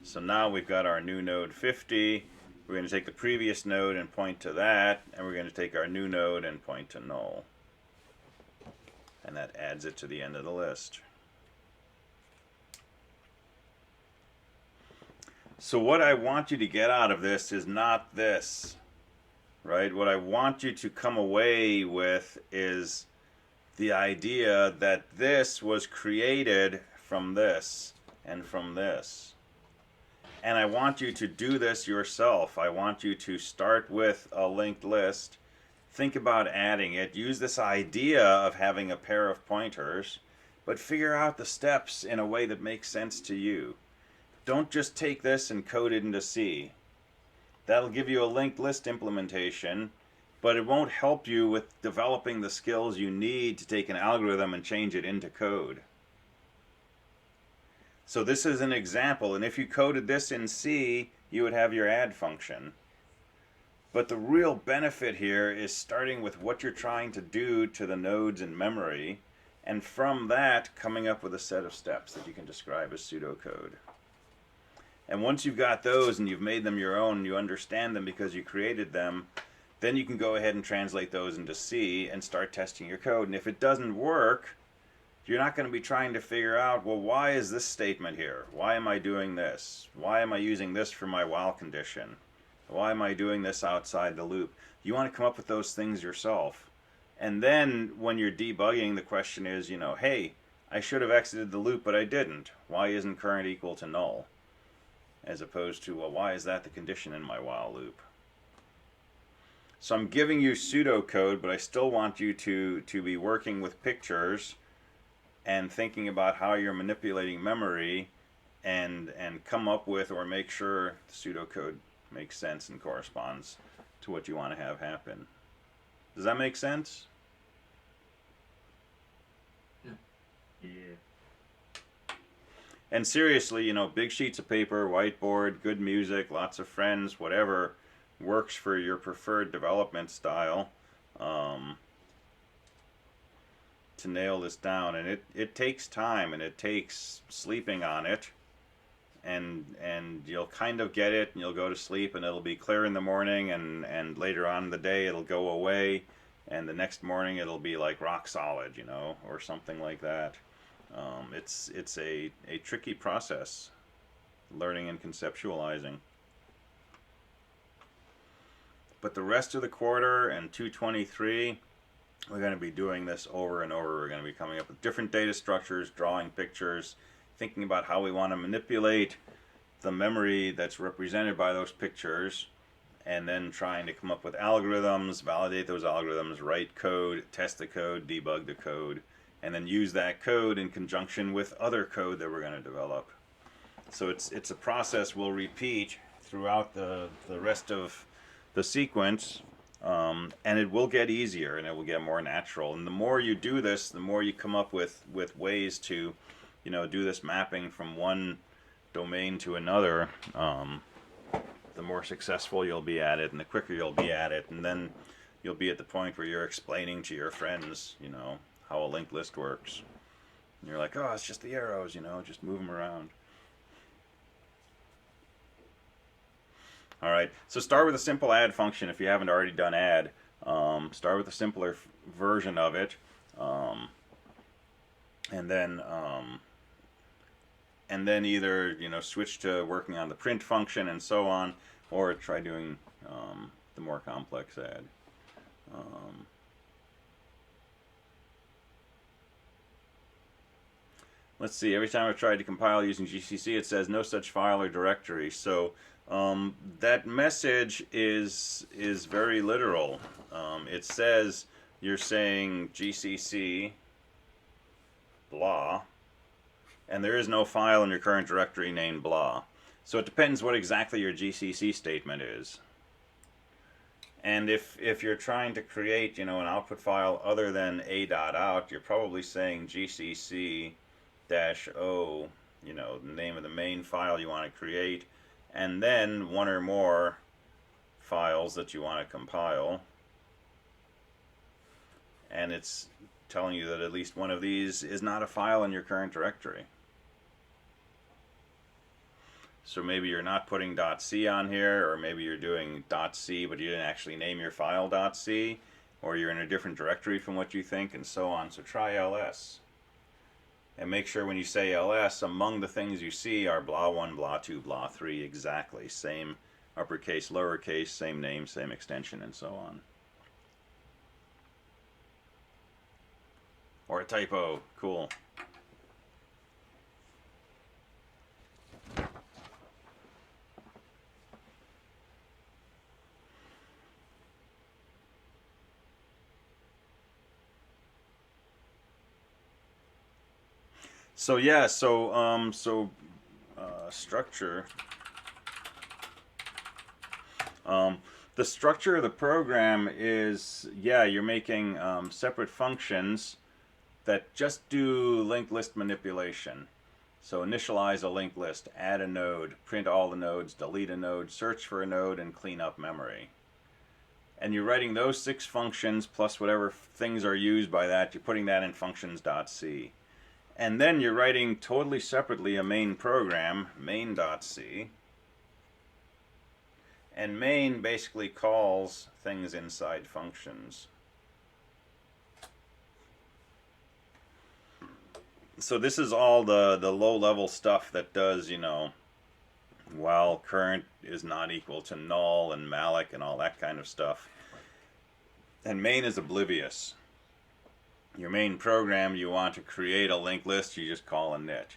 So now we've got our new node 50. We're going to take the previous node and point to that, and we're going to take our new node and point to null. And that adds it to the end of the list. So what I want you to get out of this is not this, right? What I want you to come away with is the idea that this was created from this and from this. And I want you to do this yourself. I want you to start with a linked list, think about adding it, use this idea of having a pair of pointers, but figure out the steps in a way that makes sense to you. Don't just take this and code it into C. That'll give you a linked list implementation, but it won't help you with developing the skills you need to take an algorithm and change it into code. So this is an example, and if you coded this in C, you would have your add function. But the real benefit here is starting with what you're trying to do to the nodes in memory, and from that coming up with a set of steps that you can describe as pseudocode. And once you've got those and you've made them your own, and you understand them because you created them, then you can go ahead and translate those into C and start testing your code. And if it doesn't work, you're not going to be trying to figure out, well, why is this statement here? Why am I doing this? Why am I using this for my while condition? Why am I doing this outside the loop? You want to come up with those things yourself. And then when you're debugging, the question is, you know, hey, I should have exited the loop, but I didn't. Why isn't current equal to null? As opposed to, well, why is that the condition in my while loop? So I'm giving you pseudocode, but I still want you to be working with pictures and thinking about how you're manipulating memory and come up with or make sure the pseudocode makes sense and corresponds to what you want to have happen. Does that make sense? Yeah. And seriously, you know, big sheets of paper, whiteboard, good music, lots of friends, whatever works for your preferred development style. To nail this down, and it takes time, and it takes sleeping on it, and you'll kind of get it, and you'll go to sleep, and it'll be clear in the morning, and later on in the day it'll go away, and the next morning it'll be like rock solid, you know, or something like that. It's a tricky process, learning and conceptualizing. But the rest of the quarter and 223, we're going to be doing this over and over. We're going to be coming up with different data structures, drawing pictures, thinking about how we want to manipulate the memory that's represented by those pictures, and then trying to come up with algorithms, validate those algorithms, write code, test the code, debug the code, and then use that code in conjunction with other code that we're going to develop. So it's a process we'll repeat throughout the rest of the sequence, and it will get easier and it will get more natural. And the more you do this, the more you come up with ways to, you know, do this mapping from one domain to another. The more successful you'll be at it, and the quicker you'll be at it, and then you'll be at the point where you're explaining to your friends, you know, how a linked list works. And you're like, oh, it's just the arrows, you know, just move them around. All right, so start with a simple add function if you haven't already done add. Start with a simpler version of it, and then either, you know, switch to working on the print function and so on, or try doing the more complex add. Let's see, every time I've tried to compile using GCC, it says no such file or directory. So that message is very literal. It says you're saying GCC blah, and there is no file in your current directory named blah. So it depends what exactly your GCC statement is. And if you're trying to create, you know, an output file other than a.out, you're probably saying GCC-o, you know, the name of the main file you want to create, and then one or more files that you want to compile. And it's telling you that at least one of these is not a file in your current directory. So maybe you're not putting .c on here, or maybe you're doing .c but you didn't actually name your file .c, or you're in a different directory from what you think, and so on. So try ls. And make sure when you say ls, among the things you see are blah 1, blah 2, blah 3 exactly. Same uppercase, lowercase, same name, same extension, and so on. Or a typo. Cool. So yeah, structure. The structure of the program is, yeah, you're making separate functions that just do linked list manipulation. So initialize a linked list, add a node, print all the nodes, delete a node, search for a node, and clean up memory. And you're writing those 6 functions plus whatever things are used by that. You're putting that in functions.c. And then you're writing totally separately a main program, main.c. And main basically calls things inside functions. So this is all the low-level stuff that does, you know, while current is not equal to null and malloc and all that kind of stuff. And main is oblivious. Your main program, you want to create a linked list, you just call init.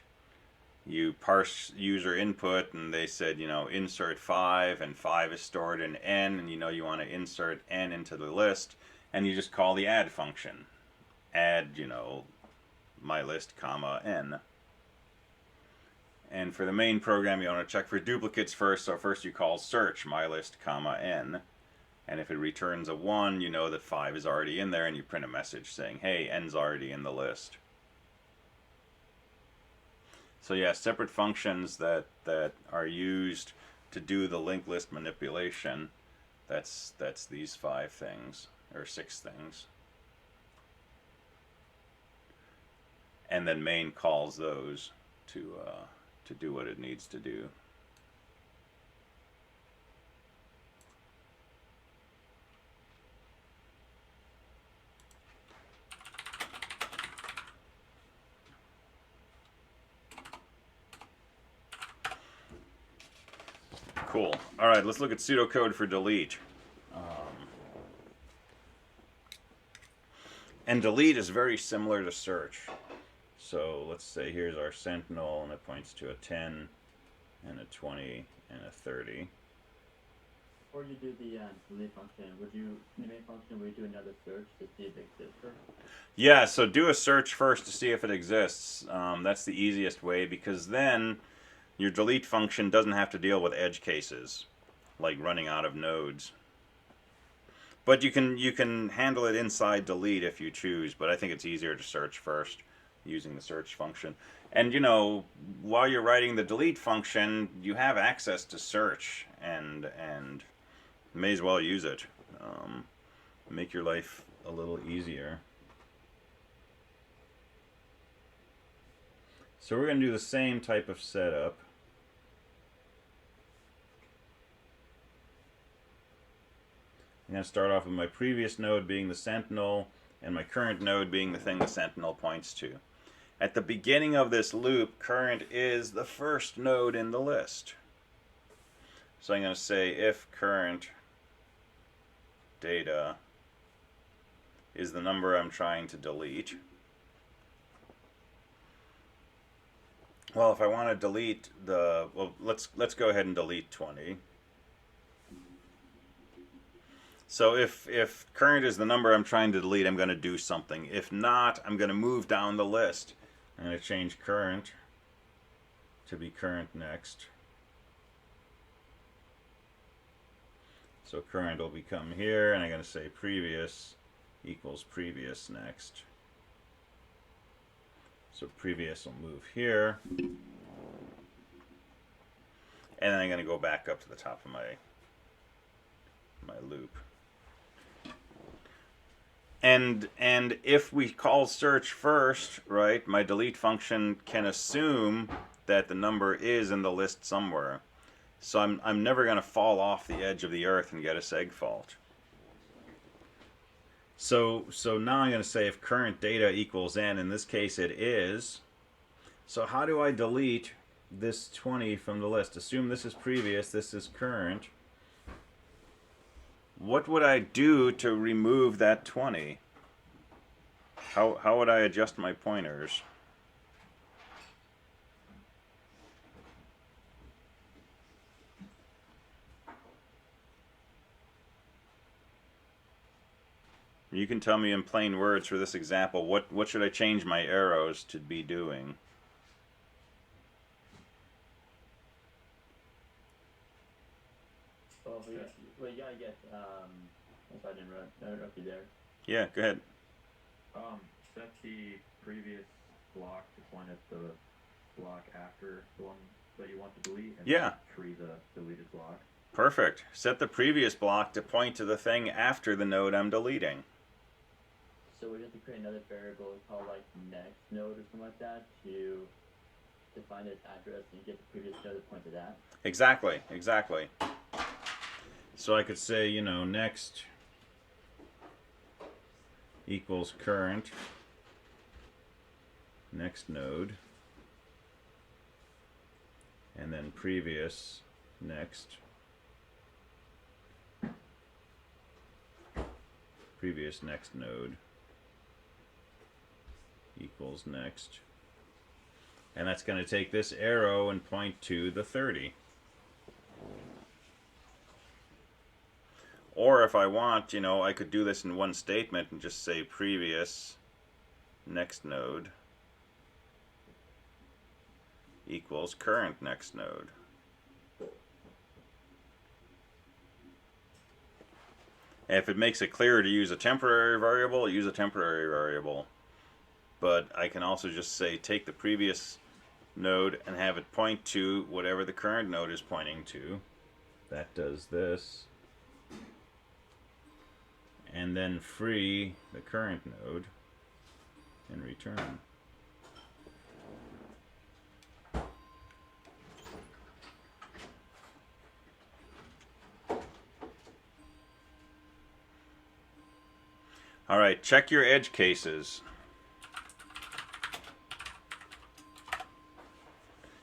You parse user input, and they said, you know, insert 5, and 5 is stored in n, and you know you want to insert n into the list, and you just call the add function. Add, you know, my list, comma, n. And for the main program, you want to check for duplicates first, so first you call search my list, comma, n. And if it returns a 1, you know that 5 is already in there, and you print a message saying, hey, n's already in the list. So yeah, separate functions that are used to do the linked list manipulation. That's these 5 things, or 6 things. And then main calls those to do what it needs to do. Cool. All right, let's look at pseudocode for delete. And delete is very similar to search. So let's say here's our sentinel, and it points to a 10 and a 20 and a 30. before you do the delete function, would you, in the main function, would you do another search to see if it exists first? Yeah, so do a search first to see if it exists. That's the easiest way, because then your delete function doesn't have to deal with edge cases, like running out of nodes. But you can handle it inside delete if you choose, but I think it's easier to search first using the search function. And you know, while you're writing the delete function, you have access to search, and may as well use it. Make your life a little easier. So we're going to do the same type of setup. I'm going to start off with my previous node being the sentinel, and my current node being the thing the sentinel points to. At the beginning of this loop, current is the first node in the list. So I'm going to say if current data is the number I'm trying to delete. Well, if I want to delete the, well, let's go ahead and delete 20. So if current is the number I'm trying to delete, I'm going to do something. If not, I'm going to move down the list. I'm going to change current to be current next. So current will become here, and I'm going to say previous equals previous next. So previous will move here. And then I'm going to go back up to the top of my loop. And if we call search first, right, my delete function can assume that the number is in the list somewhere. So I'm never going to fall off the edge of the earth and get a seg fault. So now I'm going to say if current data equals n, in this case it is. So how do I delete this 20 from the list? Assume this is previous, this is current. What would I do to remove that 20? How would I adjust my pointers? You can tell me in plain words for this example, what should I change my arrows to be doing? Well, you gotta get, if I didn't interrupt you there. Yeah, go ahead. Set the previous block to point at the block after the one that you want to delete, and Yeah. tree the deleted block. Perfect. Set the previous block to point to the thing after the node I'm deleting. So we have to create another variable called like next node or something like that to define its address and get the previous node to point to that. Exactly, exactly. So I could say, you know, next equals current next node, and then previous next node equals next. And that's going to take this arrow and point to the 30. Or if I want, you know, I could do this in one statement and just say previous next node equals current next node. And if it makes it clearer to use a temporary variable, use a temporary variable. But I can also just say take the previous node and have it point to whatever the current node is pointing to. That does this. And then free the current node and return. All right, check your edge cases.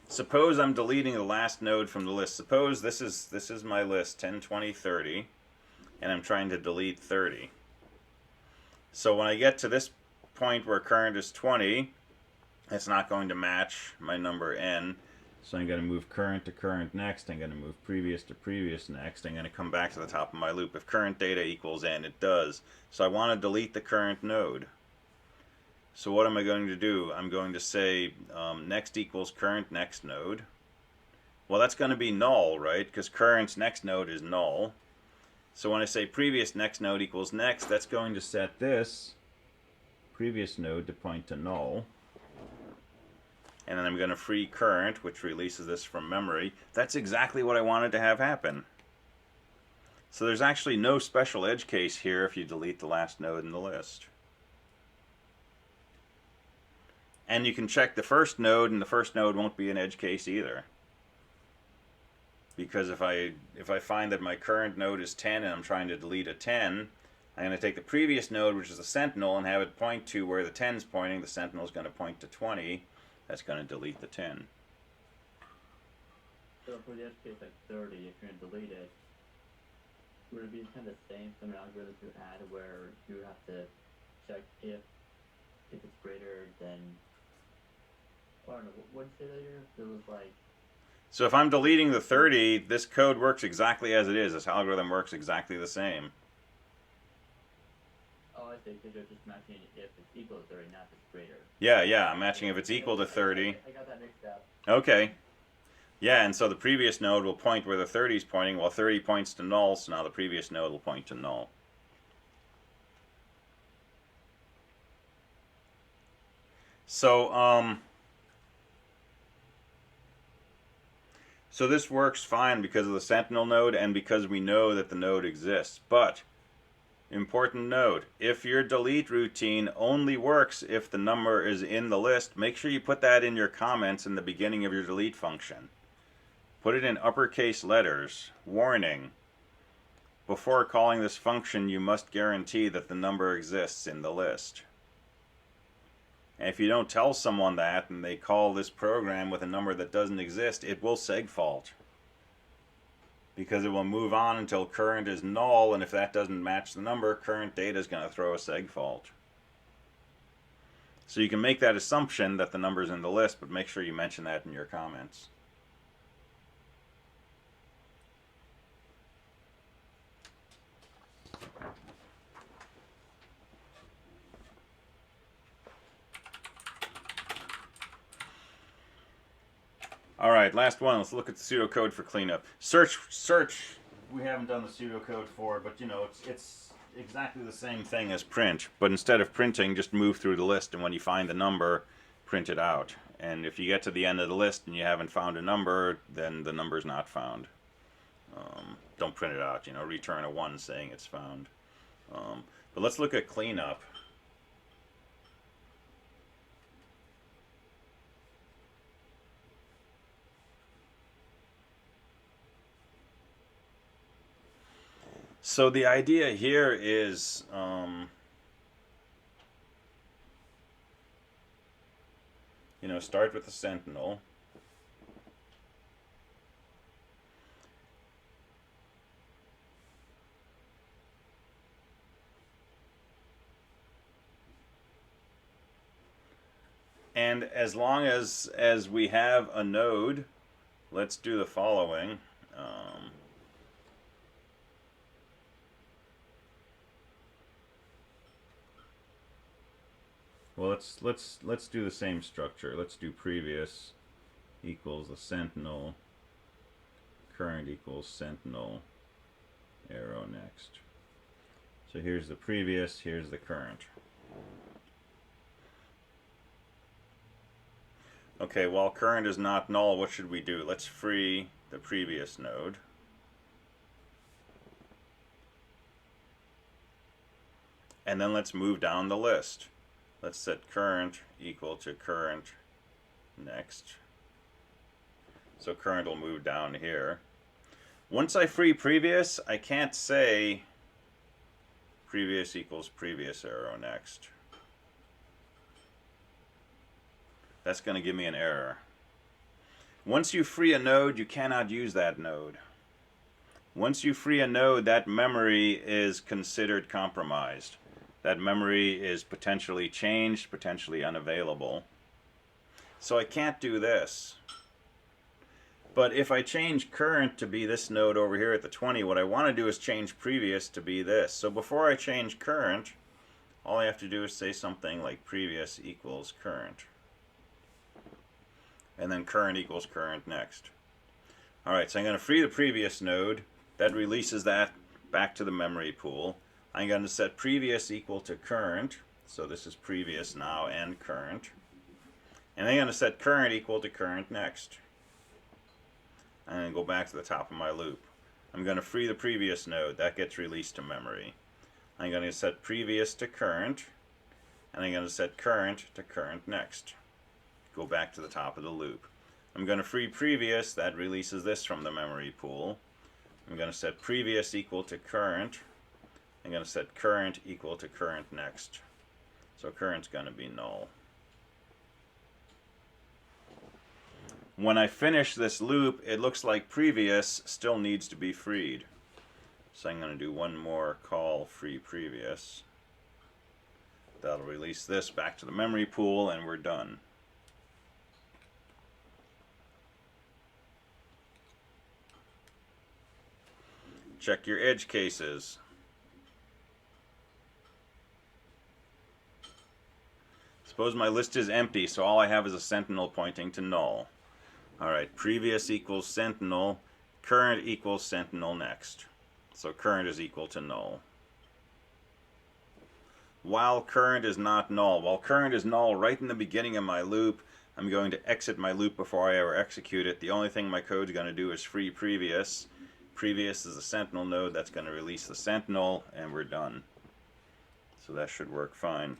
Suppose I'm deleting the last node from the list. Suppose this is my list 10, 20, 30, and I'm trying to delete 30. So when I get to this point where current is 20, it's not going to match my number n. So I'm going to move current to current next. I'm going to move previous to previous next. I'm going to come back to the top of my loop. If current data equals n, it does. So I want to delete the current node. So what am I going to do? I'm going to say next equals current next node. Well, that's going to be null, right? Because current's next node is null. So when I say previous next node equals next, that's going to set this previous node to point to null. And then I'm going to free current, which releases this from memory. That's exactly what I wanted to have happen. So there's actually no special edge case here if you delete the last node in the list. And you can check the first node, and the first node won't be an edge case either. Because if I find that my current node is 10 and I'm trying to delete a 10, I'm going to take the previous node, which is the sentinel, and have it point to where the 10 is pointing. The sentinel is going to point to 20. That's going to delete the 10. So for the edge case like 30, if you're going to delete it, would it be kind of the same some algorithm to add where you have to check if it's greater than, I don't know, what did you say later? It was like, So if I'm deleting the 30, this code works exactly as it is. This algorithm works exactly the same. oh, I see, because you're just matching if it's equal to 30, not if it's greater. Yeah, I'm matching if it's equal to 30. I got that mixed up. Okay. Yeah, and so the previous node will point where the 30 is pointing, while 30 points to null, so now the previous node will point to null. So, so this works fine because of the sentinel node and because we know that the node exists. But, important note, if your delete routine only works if the number is in the list, make sure you put that in your comments in the beginning of your delete function. Put it in uppercase letters. Warning. Before calling this function, you must guarantee that the number exists in the list. And if you don't tell someone that and they call this program with a number that doesn't exist, it will segfault. Because it will move on until current is null, and if that doesn't match the number, current data is going to throw a segfault. So you can make that assumption that the number is in the list, but make sure you mention that in your comments. All right, last one. Let's look at the pseudocode for cleanup. Search. We haven't done the pseudocode for, but you know, it's exactly the same thing as print. But instead of printing, just move through the list, and when you find the number, print it out. And if you get to the end of the list and you haven't found a number, then the number's not found. Don't print it out. You know, return a 1 saying it's found. But let's look at cleanup. So the idea here is you know, start with the sentinel. And as long as we have a node, let's do the following. Well, let's do the same structure. Let's do previous equals the sentinel, current equals sentinel, arrow next. So here's the previous, here's the current. Okay, while current is not null, what should we do? Let's free the previous node. And then let's move down the list. Let's set current equal to current next. So current will move down here. Once I free previous, I can't say previous equals previous arrow next. That's going to give me an error. Once you free a node, you cannot use that node. Once you free a node, that memory is considered compromised. That memory is potentially changed, potentially unavailable. So I can't do this. But if I change current to be this node over here at the 20, what I want to do is change previous to be this. So before I change current, all I have to do is say something like previous equals current. And then current equals current next. Alright, so I'm going to free the previous node. That releases that back to the memory pool. I'm going to set previous equal to current. So this is previous now and current. And I'm going to set current equal to current next. I'm going to go back to the top of my loop. I'm going to free the previous node. That gets released to memory. I'm going to set previous to current. And I'm going to set current to current next. Go back to the top of the loop. I'm going to free previous. That releases this from the memory pool. I'm going to set previous equal to current. I'm going to set current equal to current next. So current's going to be null. When I finish this loop, it looks like previous still needs to be freed. So I'm going to do one more call free previous. That'll release this back to the memory pool, and we're done. Check your edge cases. Suppose my list is empty, so all I have is a sentinel pointing to null. Alright, previous equals sentinel, current equals sentinel next. So current is equal to null. While current is not null, while current is null right in the beginning of my loop, I'm going to exit my loop before I ever execute it. The only thing my code's going to do is free previous. Previous is the sentinel node, that's going to release the sentinel, and we're done. So that should work fine.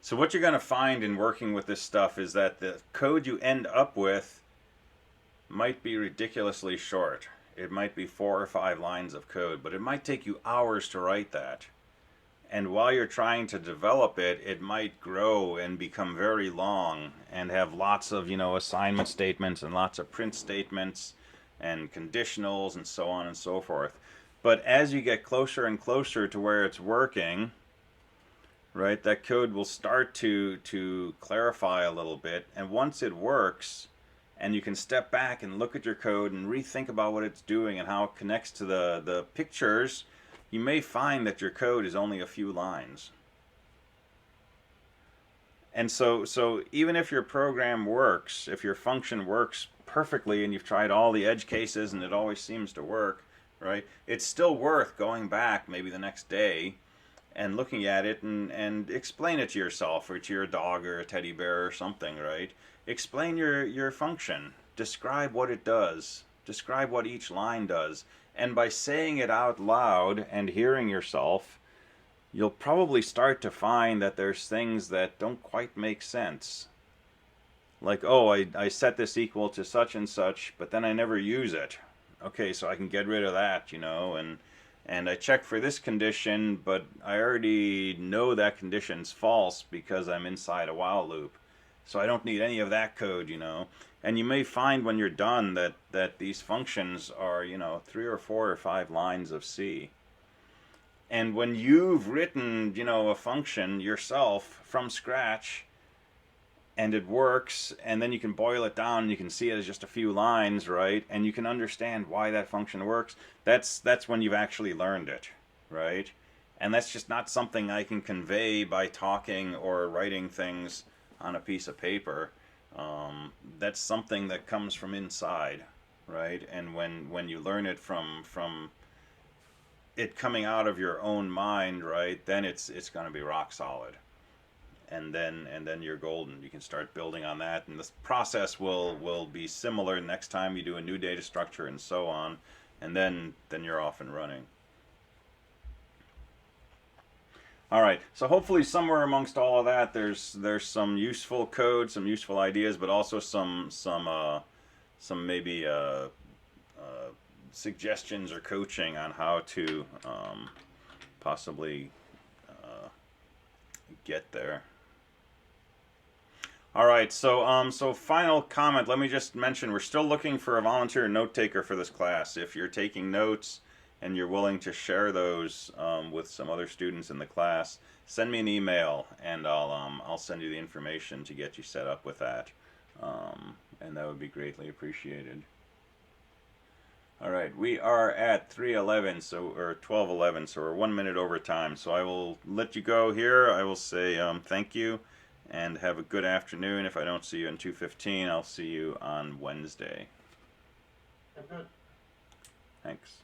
So what you're going to find in working with this stuff is that the code you end up with might be ridiculously short. It might be 4 or 5 lines of code, but it might take you hours to write that. And while you're trying to develop it, it might grow and become very long and have lots of, assignment statements and lots of print statements and conditionals and so on and so forth. But as you get closer and closer to where it's working, right, that code will start to clarify a little bit, and once it works and you can step back and look at your code and rethink about what it's doing and how it connects to the pictures, you may find that your code is only a few lines. And so even if your program works, if your function works perfectly and you've tried all the edge cases and it always seems to work, right, it's still worth going back maybe the next day and looking at it and explain it to yourself or to your dog or a teddy bear or something, right? Explain your function. Describe what it does. Describe what each line does. And by saying it out loud and hearing yourself, you'll probably start to find that there's things that don't quite make sense. Like, oh, I set this equal to such and such, but then I never use it. Okay, so I can get rid of that, and I check for this condition, but I already know that condition's false because I'm inside a while loop. So I don't need any of that code, And you may find when you're done that these functions are, 3 or 4 or 5 lines of C. And when you've written, a function yourself from scratch, and it works, and then you can boil it down and you can see it as just a few lines, right? And you can understand why that function works. That's when you've actually learned it, right? And that's just not something I can convey by talking or writing things on a piece of paper. That's something that comes from inside, right? And when you learn it from it coming out of your own mind, right, then it's going to be rock solid. And then you're golden. You can start building on that, and this process will be similar next time you do a new data structure and so on, and then you're off and running. All right, so hopefully somewhere amongst all of that, there's some useful code, some useful ideas, but also some maybe suggestions or coaching on how to possibly get there. All right, so final comment. Let me just mention we're still looking for a volunteer note taker for this class. If you're taking notes and you're willing to share those with some other students in the class, send me an email and I'll send you the information to get you set up with that, and that would be greatly appreciated. All right, we are at 3:11, or 12:11, so we're 1 minute over time. So I will let you go here. I will say thank you. And have a good afternoon. If I don't see you in 2:15, I'll see you on Wednesday. I'm good. Thanks.